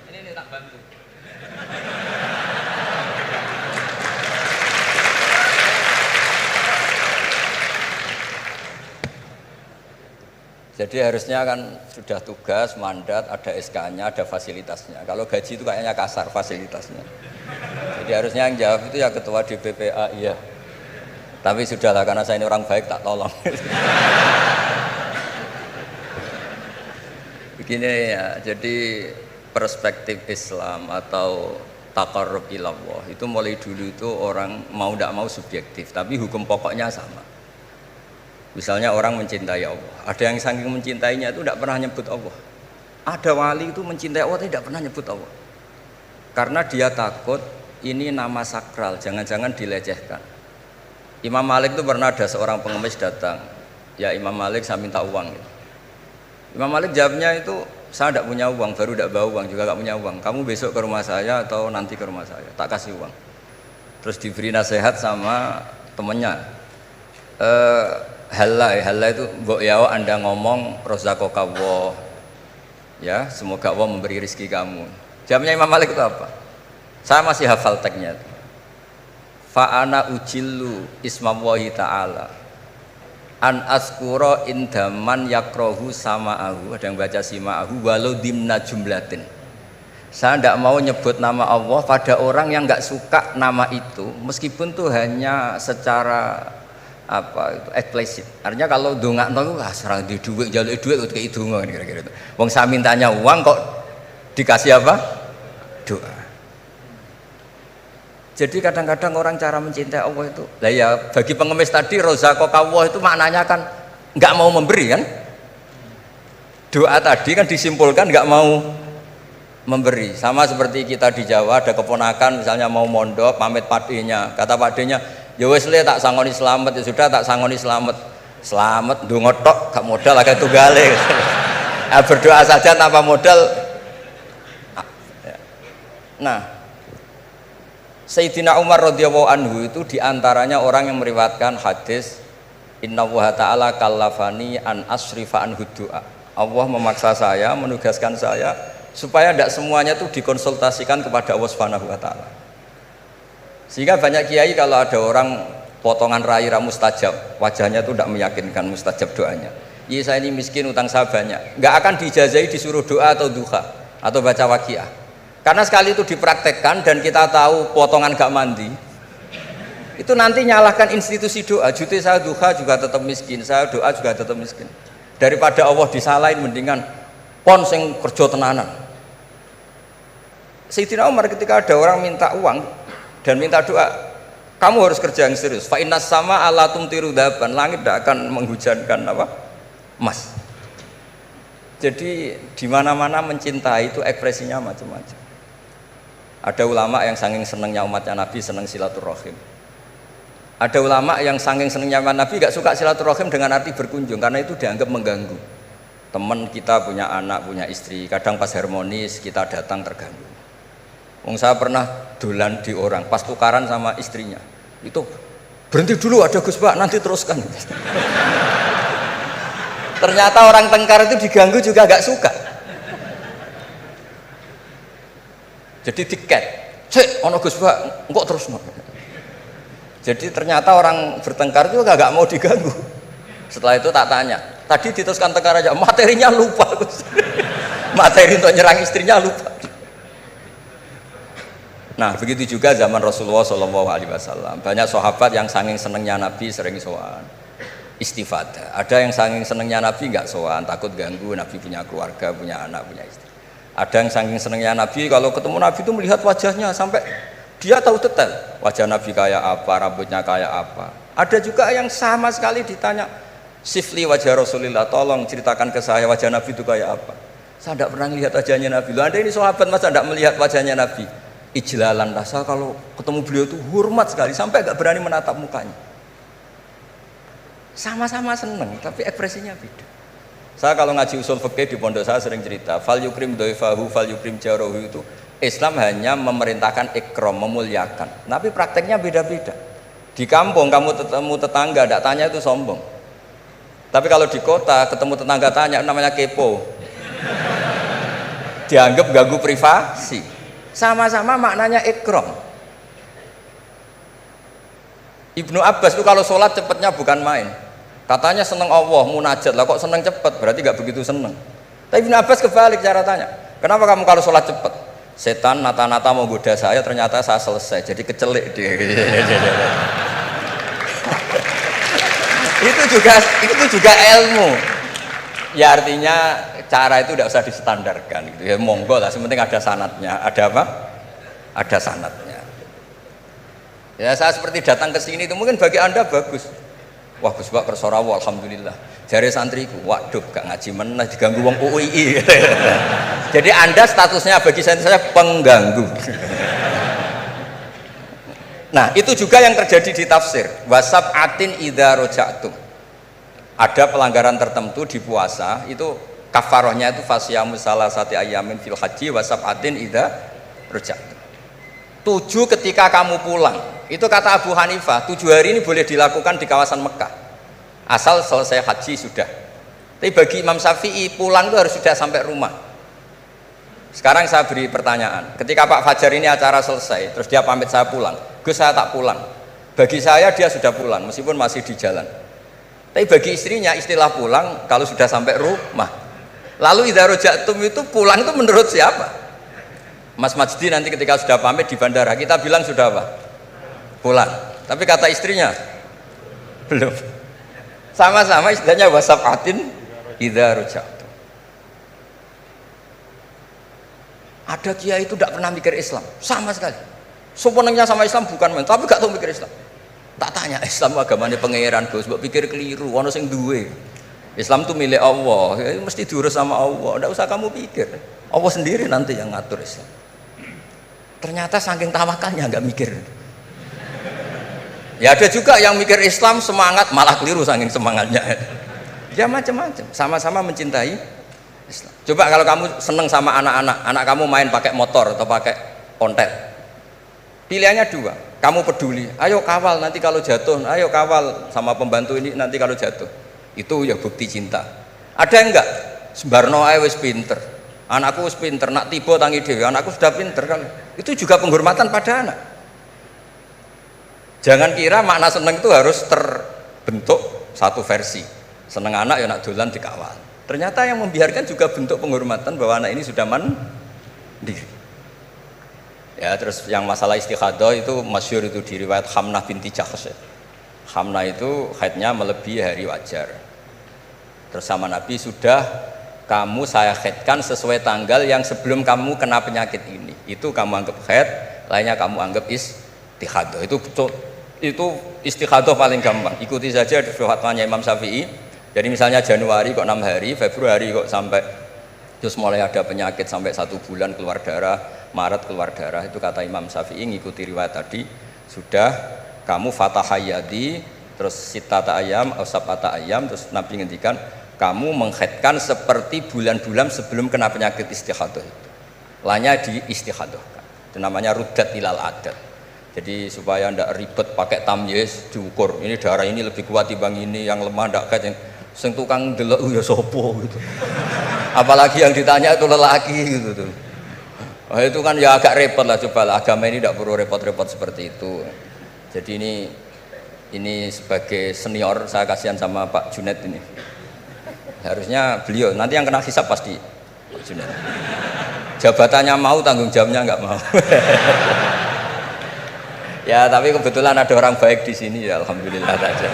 Ini tak bantu. Jadi harusnya kan sudah tugas, mandat, ada SK-nya, ada fasilitasnya. Kalau gaji itu kayaknya kasar fasilitasnya. Jadi harusnya yang jawab itu ya ketua DPPA, iya. Tapi sudahlah karena saya ini orang baik tak tolong. Begini ya, jadi perspektif Islam atau taqarrub ilallah itu mulai dulu itu orang mau tidak mau subjektif, tapi hukum pokoknya sama. Misalnya orang mencintai Allah, ada yang saking mencintainya itu tidak pernah nyebut Allah. Ada wali itu mencintai Allah tidak pernah nyebut Allah, karena dia takut ini nama sakral, jangan-jangan dilecehkan. Imam Malik itu pernah ada seorang pengemis datang, ya Imam Malik saya minta uang. Imam Malik jawabnya itu, saya tidak punya uang, baru tidak bawa uang, juga tidak punya uang. Kamu besok ke rumah saya atau nanti ke rumah saya, tak kasih uang. Terus diberi nasihat sama temennya. Halal itu mbok ya Anda ngomong rozaqakallah, ya semoga Allah memberi rezeki kamu. Jawabnya Imam Malik itu apa? Saya masih hafal teksnya. Fa ana ujillu ismallahi ta'ala an askura indaman yakrohu sama'ahu, ada yang baca sima'ahu walau dimna jumlatin. Saya tidak mau nyebut nama Allah pada orang yang nggak suka nama itu, meskipun tuh hanya secara apa itu eksplisit. Artinya kalau dongakno itu serang di duit, jaluk duit kayak itu kira-kira itu. Wong saya mintanya uang kok dikasih apa? Doa. Jadi kadang-kadang orang cara mencintai Allah itu, lah ya bagi pengemis tadi rozaqakallah itu maknanya kan nggak mau memberi kan? Doa tadi kan disimpulkan nggak mau memberi. Sama seperti kita di Jawa ada keponakan misalnya mau mondok pamit padenya, kata padenya, ya wis le tak sangoni selamat, ya sudah tak sangoni selamat. Selamat ndonga tok gak modal agak tunggale. Berdoa saja tanpa modal. Nah, Sayyidina Umar radhiyallahu anhu itu diantaranya orang yang meriwayatkan hadis Innallaha ta'ala kallafani an asrifa an du'a. Allah memaksa saya, menugaskan saya supaya tidak semuanya itu dikonsultasikan kepada Allah Subhanahu wa taala. Sehingga banyak kiai kalau ada orang potongan rai mustajab, wajahnya itu tidak meyakinkan mustajab doanya. Iya saya ini miskin, utang saya banyak, nggak akan diijazahi disuruh doa atau duha atau baca waqiah. Karena sekali itu dipraktekkan dan kita tahu potongan gak mandi, itu nanti nyalahkan institusi doa. Jute saya duha juga tetap miskin, saya doa juga tetap miskin. Daripada Allah disalahin, mendingan pon sing kerja tenanan. Sayyidina Umar ketika ada orang minta uang dan minta doa, Kamu harus kerja yang serius. Fa innas sama ala tumtiru daban, langit tidak akan menghujankan apa? Emas. Jadi di mana-mana mencintai itu ekspresinya macam-macam. Ada ulama yang saking senangnya umatnya Nabi senang silaturahim. Ada ulama yang saking senangnya umat Nabi gak suka silaturahim dengan arti berkunjung karena itu dianggap mengganggu. Teman kita punya anak, punya istri, kadang pas harmonis kita datang terganggu. Wong saya pernah dolan di orang, pas tukaran sama istrinya, itu berhenti dulu ada Gus Pak, nanti teruskan. Ternyata orang tengkar itu diganggu juga gak suka. Jadi tiket, cek, ono Gus Pak, kok terus no. Jadi ternyata orang bertengkar juga gak mau diganggu. Setelah itu tak tanya, tadi diteruskan tengkar aja, materinya lupa Gus. Materi untuk nyerang istrinya lupa. Nah begitu juga zaman Rasulullah SAW. Banyak sahabat yang saking senengnya Nabi sering sowan istifadah. Ada yang saking senengnya Nabi nggak sowan, takut ganggu. Nabi punya keluarga, punya anak, punya istri. Ada yang saking senengnya Nabi, kalau ketemu Nabi itu melihat wajahnya sampai dia tahu detail wajah Nabi kayak apa, rambutnya kayak apa. Ada juga yang sama sekali ditanya, sifli wajah Rasulullah, tolong ceritakan ke saya wajah Nabi itu kayak apa. Saya tidak pernah melihat wajahnya Nabi. Loh, ada ini sahabat masa tidak melihat wajahnya Nabi. Ijlalan rasa kalau ketemu beliau itu hormat sekali sampai gak berani menatap mukanya. Sama-sama seneng tapi ekspresinya beda. Saya kalau ngaji usul fikih di pondok saya sering cerita fal yukrim dhaifahu fal yukrim jarahu, itu Islam hanya memerintahkan ikram, memuliakan, tapi prakteknya beda-beda. Di kampung kamu ketemu tetangga tidak tanya itu sombong, tapi kalau di kota ketemu tetangga tanya namanya kepo, dianggap ganggu privasi. Sama-sama maknanya ikram. Ibnu Abbas itu kalau sholat cepatnya bukan main. Katanya seneng Allah, munajat lah, kok seneng cepet, berarti gak begitu seneng. Tapi Ibnu Abbas kebalik cara tanya, kenapa kamu kalau sholat cepet? Setan nata-nata mau goda saya, ternyata saya selesai, jadi kecelik dia. itu juga ilmu. Ya artinya cara itu tidak usah distandarkan gitu ya, monggo lah, sementing ada sanatnya. Ada apa? Ada sanatnya. Ya saya seperti datang ke sini itu mungkin bagi Anda bagus. Wah Gus Pak kersorawo alhamdulillah. Jari santriku, waduh gak ngaji meneh diganggu wong UII. Jadi Anda statusnya bagi saya pengganggu. Nah, itu juga yang terjadi di tafsir. Wasab'atin idza raja'tum. Ada pelanggaran tertentu di puasa itu kafarohnya itu fasyamu salasati ayamin fil haji wasab'atin idza raja'tum. 7 ketika kamu pulang. Itu kata Abu Hanifah, 7 hari ini boleh dilakukan di kawasan Mekah asal selesai haji sudah. Tapi bagi Imam Syafi'i pulang itu harus sudah sampai rumah. Sekarang saya beri pertanyaan, ketika Pak Fajar ini acara selesai terus dia pamit saya pulang, Gus saya tak pulang. Bagi saya dia sudah pulang meskipun masih di jalan. Tapi bagi istrinya istilah pulang kalau sudah sampai rumah. Lalu idza raja'tum itu pulang itu menurut siapa? Mas Majdi nanti ketika sudah pamit di bandara kita bilang sudah apa? Pulang. Tapi kata istrinya belum. Sama-sama istilahnya wasab'atin idza raja'tum. Ada kiai itu tidak pernah mikir Islam sama sekali. Sebenarnya sama Islam bukan main, tapi gak tahu mikir Islam. Tak tanya Islam agamanya pangeran Gus, mbok pikir keliru, ono sing duwe. Islam itu milik Allah, ya, mesti diurus sama Allah. Tidak usah kamu pikir. Allah sendiri nanti yang ngatur Islam. Ternyata saking tawakalnya nggak mikir. Ya ada juga yang mikir Islam semangat malah keliru saking semangatnya. Ya macam-macam. Sama-sama mencintai Islam. Coba kalau kamu seneng sama anak-anak, anak kamu main pakai motor atau pakai ontel. Pilihannya 2. Kamu peduli, ayo kawal nanti kalau jatuh, ayo kawal sama pembantu ini nanti kalau jatuh. Itu ya bukti cinta. Ada enggak? Sembarno ae wis pinter. Anakku wis pinter, nak tiba tangi dhewe, anakku sudah pinter kan. Itu juga penghormatan pada anak. Jangan kira makna seneng itu harus terbentuk satu versi. Seneng anak ya nak dolan dikawal. Ternyata yang membiarkan juga bentuk penghormatan bahwa anak ini sudah mandiri. Ya terus yang masalah istikhadah itu masyhur itu di riwayat Hamnah binti Jahsh. Hamnah itu haidnya melebihi hari wajar. Terus sama Nabi sudah kamu saya haidkan sesuai tanggal yang sebelum kamu kena penyakit ini. Itu kamu anggap haid, lainnya kamu anggap istikhadah. Itu itu istikhadah paling gampang. Ikuti saja fatwanya Imam Syafi'i. Jadi misalnya Januari kok 6 hari, Februari kok sampai terus mulai ada penyakit sampai 1 bulan keluar darah, Maret keluar darah, itu kata Imam Syafi'i ngikuti riwayat tadi, sudah kamu fatahayati terus sitata ayam atau sabata ayam, terus Nabi ngendikan kamu menghaidkan seperti bulan-bulan sebelum kena penyakit istikhadah itu. Lanya di istikhadah. Itu namanya rudat ilal adat. Jadi supaya ndak ribet pakai tamyiz diukur. Ini darah ini lebih kuat dibanding ini, yang lemah ndak kayak sing tukang delok ya sopo gitu. Apalagi yang ditanya itu lelaki gitu tuh. Oh, itu kan ya agak repot lah, coba lah agama ini tidak perlu repot-repot seperti itu. Jadi ini sebagai senior saya kasihan sama Pak Junaid ini. Harusnya beliau nanti yang kena hisab pasti Pak Junaid. Jabatannya mau, tanggung jawabnya nggak mau. Ya tapi kebetulan ada orang baik di sini ya, alhamdulillah saja.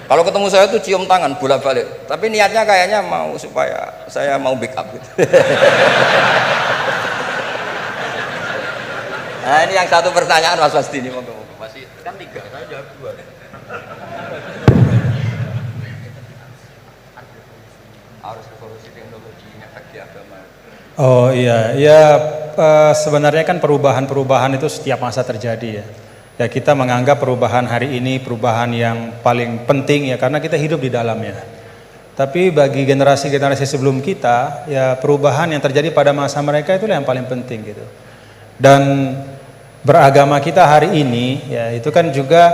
Kalau ketemu saya tuh cium tangan bolak-balik, tapi niatnya kayaknya mau supaya saya mau backup gitu. Nah ini yang satu pertanyaan Mas Wasdi ini, masih kan 3, saya jawab 2. Harus revolusi teknologi ngefek di agama. Oh iya, ya sebenarnya kan perubahan-perubahan itu setiap masa terjadi ya. Ya kita menganggap perubahan hari ini perubahan yang paling penting ya karena kita hidup di dalamnya. Tapi bagi generasi-generasi sebelum kita, ya perubahan yang terjadi pada masa mereka itulah yang paling penting gitu. Dan beragama kita hari ini ya itu kan juga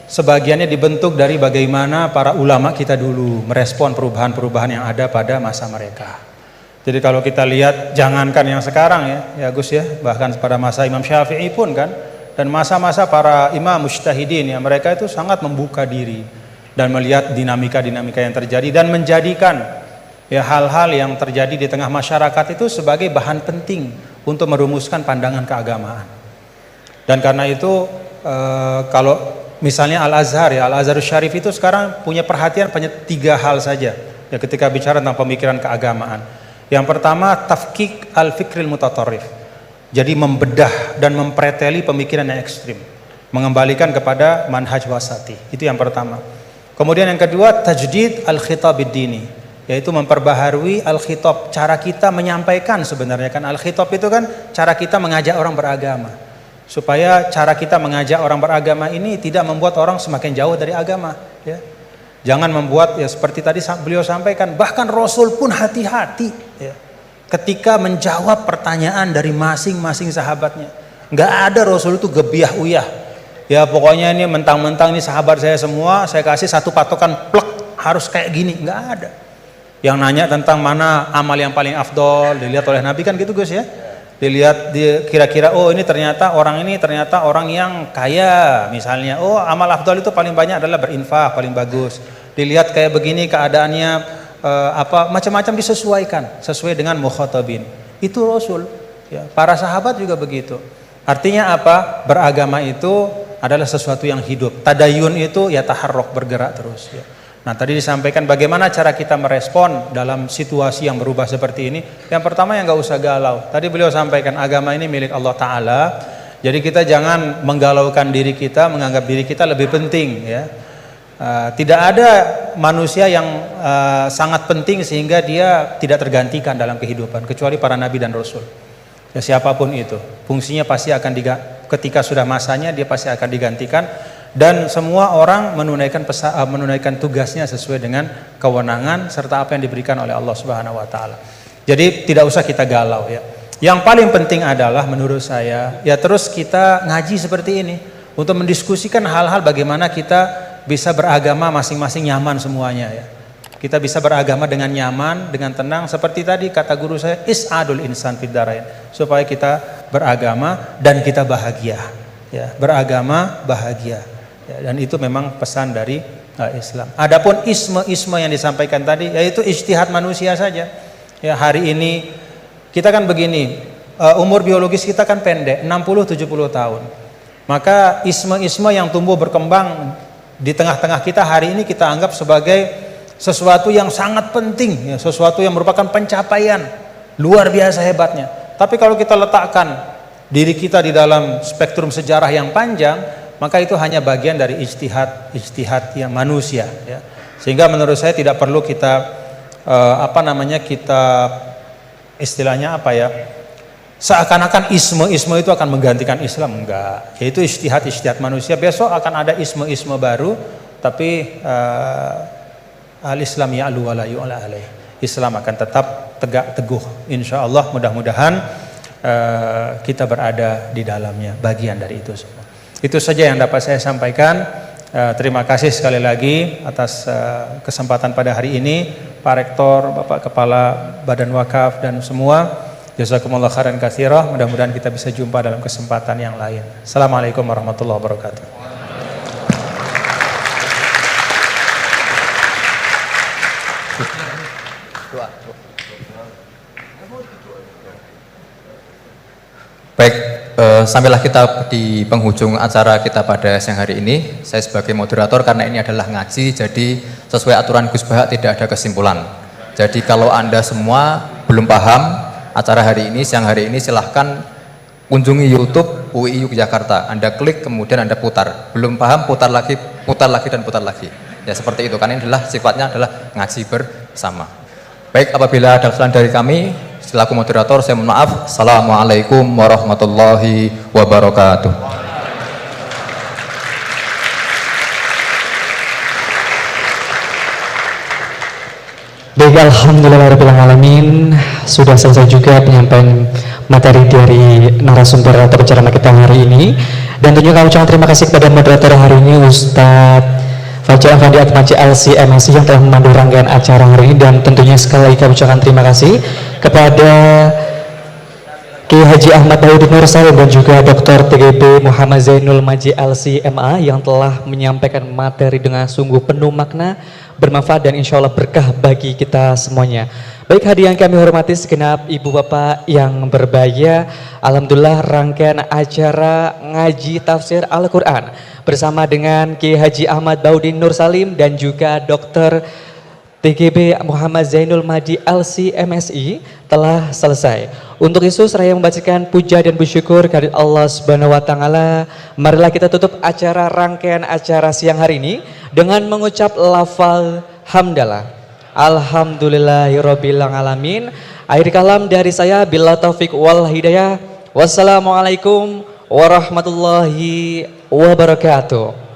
sebagiannya dibentuk dari bagaimana para ulama kita dulu merespon perubahan-perubahan yang ada pada masa mereka. Jadi kalau kita lihat jangankan yang sekarang ya Gus ya, bahkan pada masa Imam Syafi'i pun kan, dan masa-masa para imam mujtahidin ya, mereka itu sangat membuka diri dan melihat dinamika-dinamika yang terjadi dan menjadikan ya hal-hal yang terjadi di tengah masyarakat itu sebagai bahan penting untuk merumuskan pandangan keagamaan. Dan karena itu kalau misalnya Al-Azhar ya, Al-Azhar Syarif itu sekarang punya perhatian pada 3 hal saja ya ketika bicara tentang pemikiran keagamaan. Yang pertama tafkik al-fikril mutatarrif. Jadi membedah dan mempreteli pemikiran yang ekstrim, mengembalikan kepada manhaj wasati. Itu yang pertama. Kemudian yang kedua tajdid al-khitabid dini, yaitu memperbaharui al-khitab, cara kita menyampaikan sebenarnya kan al-khitab itu kan cara kita mengajak orang beragama. Supaya cara kita mengajak orang beragama ini tidak membuat orang semakin jauh dari agama ya. Jangan membuat ya seperti tadi beliau sampaikan, bahkan Rasul pun hati-hati ya, ketika menjawab pertanyaan dari masing-masing sahabatnya. Nggak ada Rasul itu gebiah uyah. Ya pokoknya ini mentang-mentang ini sahabat saya semua, saya kasih satu patokan plek harus kayak gini, nggak ada. Yang nanya tentang mana amal yang paling afdol dilihat oleh Nabi kan gitu Gus ya. Dilihat kira-kira oh ini ternyata orang yang kaya misalnya, oh amal afdal itu paling banyak adalah berinfak, paling bagus. Dilihat kayak begini keadaannya macam-macam disesuaikan sesuai dengan mukhatabin. Itu Rasul ya, para sahabat juga begitu. Artinya apa? Beragama itu adalah sesuatu yang hidup. Tadayun itu ya taharruk, bergerak terus ya. Nah tadi disampaikan bagaimana cara kita merespon dalam situasi yang berubah seperti ini. Yang pertama yang nggak usah galau. Tadi beliau sampaikan agama ini milik Allah Ta'ala. Jadi kita jangan menggalaukan diri kita, menganggap diri kita lebih penting ya. Tidak ada manusia yang sangat penting sehingga dia tidak tergantikan dalam kehidupan kecuali para nabi dan rasul. Ya siapapun itu, fungsinya pasti akan ketika sudah masanya dia pasti akan digantikan. Dan semua orang menunaikan tugasnya sesuai dengan kewenangan serta apa yang diberikan oleh Allah Subhanahu wa taala. Jadi tidak usah kita galau ya. Yang paling penting adalah menurut saya ya terus kita ngaji seperti ini untuk mendiskusikan hal-hal bagaimana kita bisa beragama masing-masing nyaman semuanya ya. Kita bisa beragama dengan nyaman, dengan tenang seperti tadi kata guru saya is'adul insan fid darain, supaya kita beragama dan kita bahagia ya, beragama bahagia. Ya, dan itu memang pesan dari Islam. Adapun isme yang disampaikan tadi yaitu ijtihad manusia saja. Ya hari ini kita kan begini, umur biologis kita kan pendek, 60-70 tahun. Maka isme yang tumbuh berkembang di tengah-tengah kita hari ini kita anggap sebagai sesuatu yang sangat penting, ya, sesuatu yang merupakan pencapaian luar biasa hebatnya. Tapi kalau kita letakkan diri kita di dalam spektrum sejarah yang panjang, maka itu hanya bagian dari ijtihad yang manusia ya. Sehingga menurut saya tidak perlu kita kita istilahnya apa ya, seakan-akan isme itu akan menggantikan Islam. Enggak, yaitu ijtihad manusia. Besok akan ada isme baru, tapi al-Islam ya'lu wa la yu'la alaih. Islam akan tetap tegak teguh, insya Allah. Mudah-mudahan kita berada di dalamnya, bagian dari itu semua. Itu saja yang dapat saya sampaikan. Terima kasih sekali lagi atas kesempatan pada hari ini, Pak Rektor, Bapak Kepala Badan Wakaf dan semua. Jazakumullah khairan katsira. Mudah-mudahan kita bisa jumpa dalam kesempatan yang lain. Assalamualaikum warahmatullahi wabarakatuh. Baik, sampailah kita di penghujung acara kita pada siang hari ini. Saya sebagai moderator, karena ini adalah ngaji, jadi sesuai aturan Gus Bahak tidak ada kesimpulan. Jadi kalau Anda semua belum paham acara hari ini, siang hari ini, silahkan kunjungi YouTube UI Yogyakarta. Anda klik, kemudian Anda putar. Belum paham, putar lagi dan putar lagi. Ya seperti itu, karena ini adalah sifatnya adalah ngaji bersama. Baik, apabila ada kesalahan dari kami selaku moderator, saya mohon maaf. Assalamualaikum warahmatullahi wabarakatuh. Baik, alhamdulillahirrahmanirrahim. Sudah selesai juga penyampaian materi dari narasumber atau pencerama kita hari ini. Dan tentunya kami ucapkan terima kasih kepada moderator hari ini, Ustadz Fajar Afandi Atmaji LC MSI yang telah memandu rangkaian acara hari ini. Dan tentunya sekali lagi kami ucapkan terima kasih kepada Kiai Haji Ahmad Baudin Nur Salim dan juga Dr. TGB Muhammad Zainul Maji LC MA yang telah menyampaikan materi dengan sungguh penuh makna, bermanfaat dan insya Allah berkah bagi kita semuanya. Baik, hadirin yang kami hormati segenap ibu bapak yang berbahagia, alhamdulillah rangkaian acara ngaji tafsir Al-Quran bersama dengan Kiai Haji Ahmad Baudin Nur Salim dan juga Dr. TGB Muhammad Zainul Madi LC MSI telah selesai. Untuk itu saya membacakan puja dan bersyukur kehadirat Allah Subhanahu wa taala. Marilah kita tutup acara rangkaian acara siang hari ini dengan mengucap lafal hamdalah. Alhamdulillahirabbil alamin. Akhir kalam dari saya, bila taufik wal hidayah. Wassalamualaikum warahmatullahi wabarakatuh.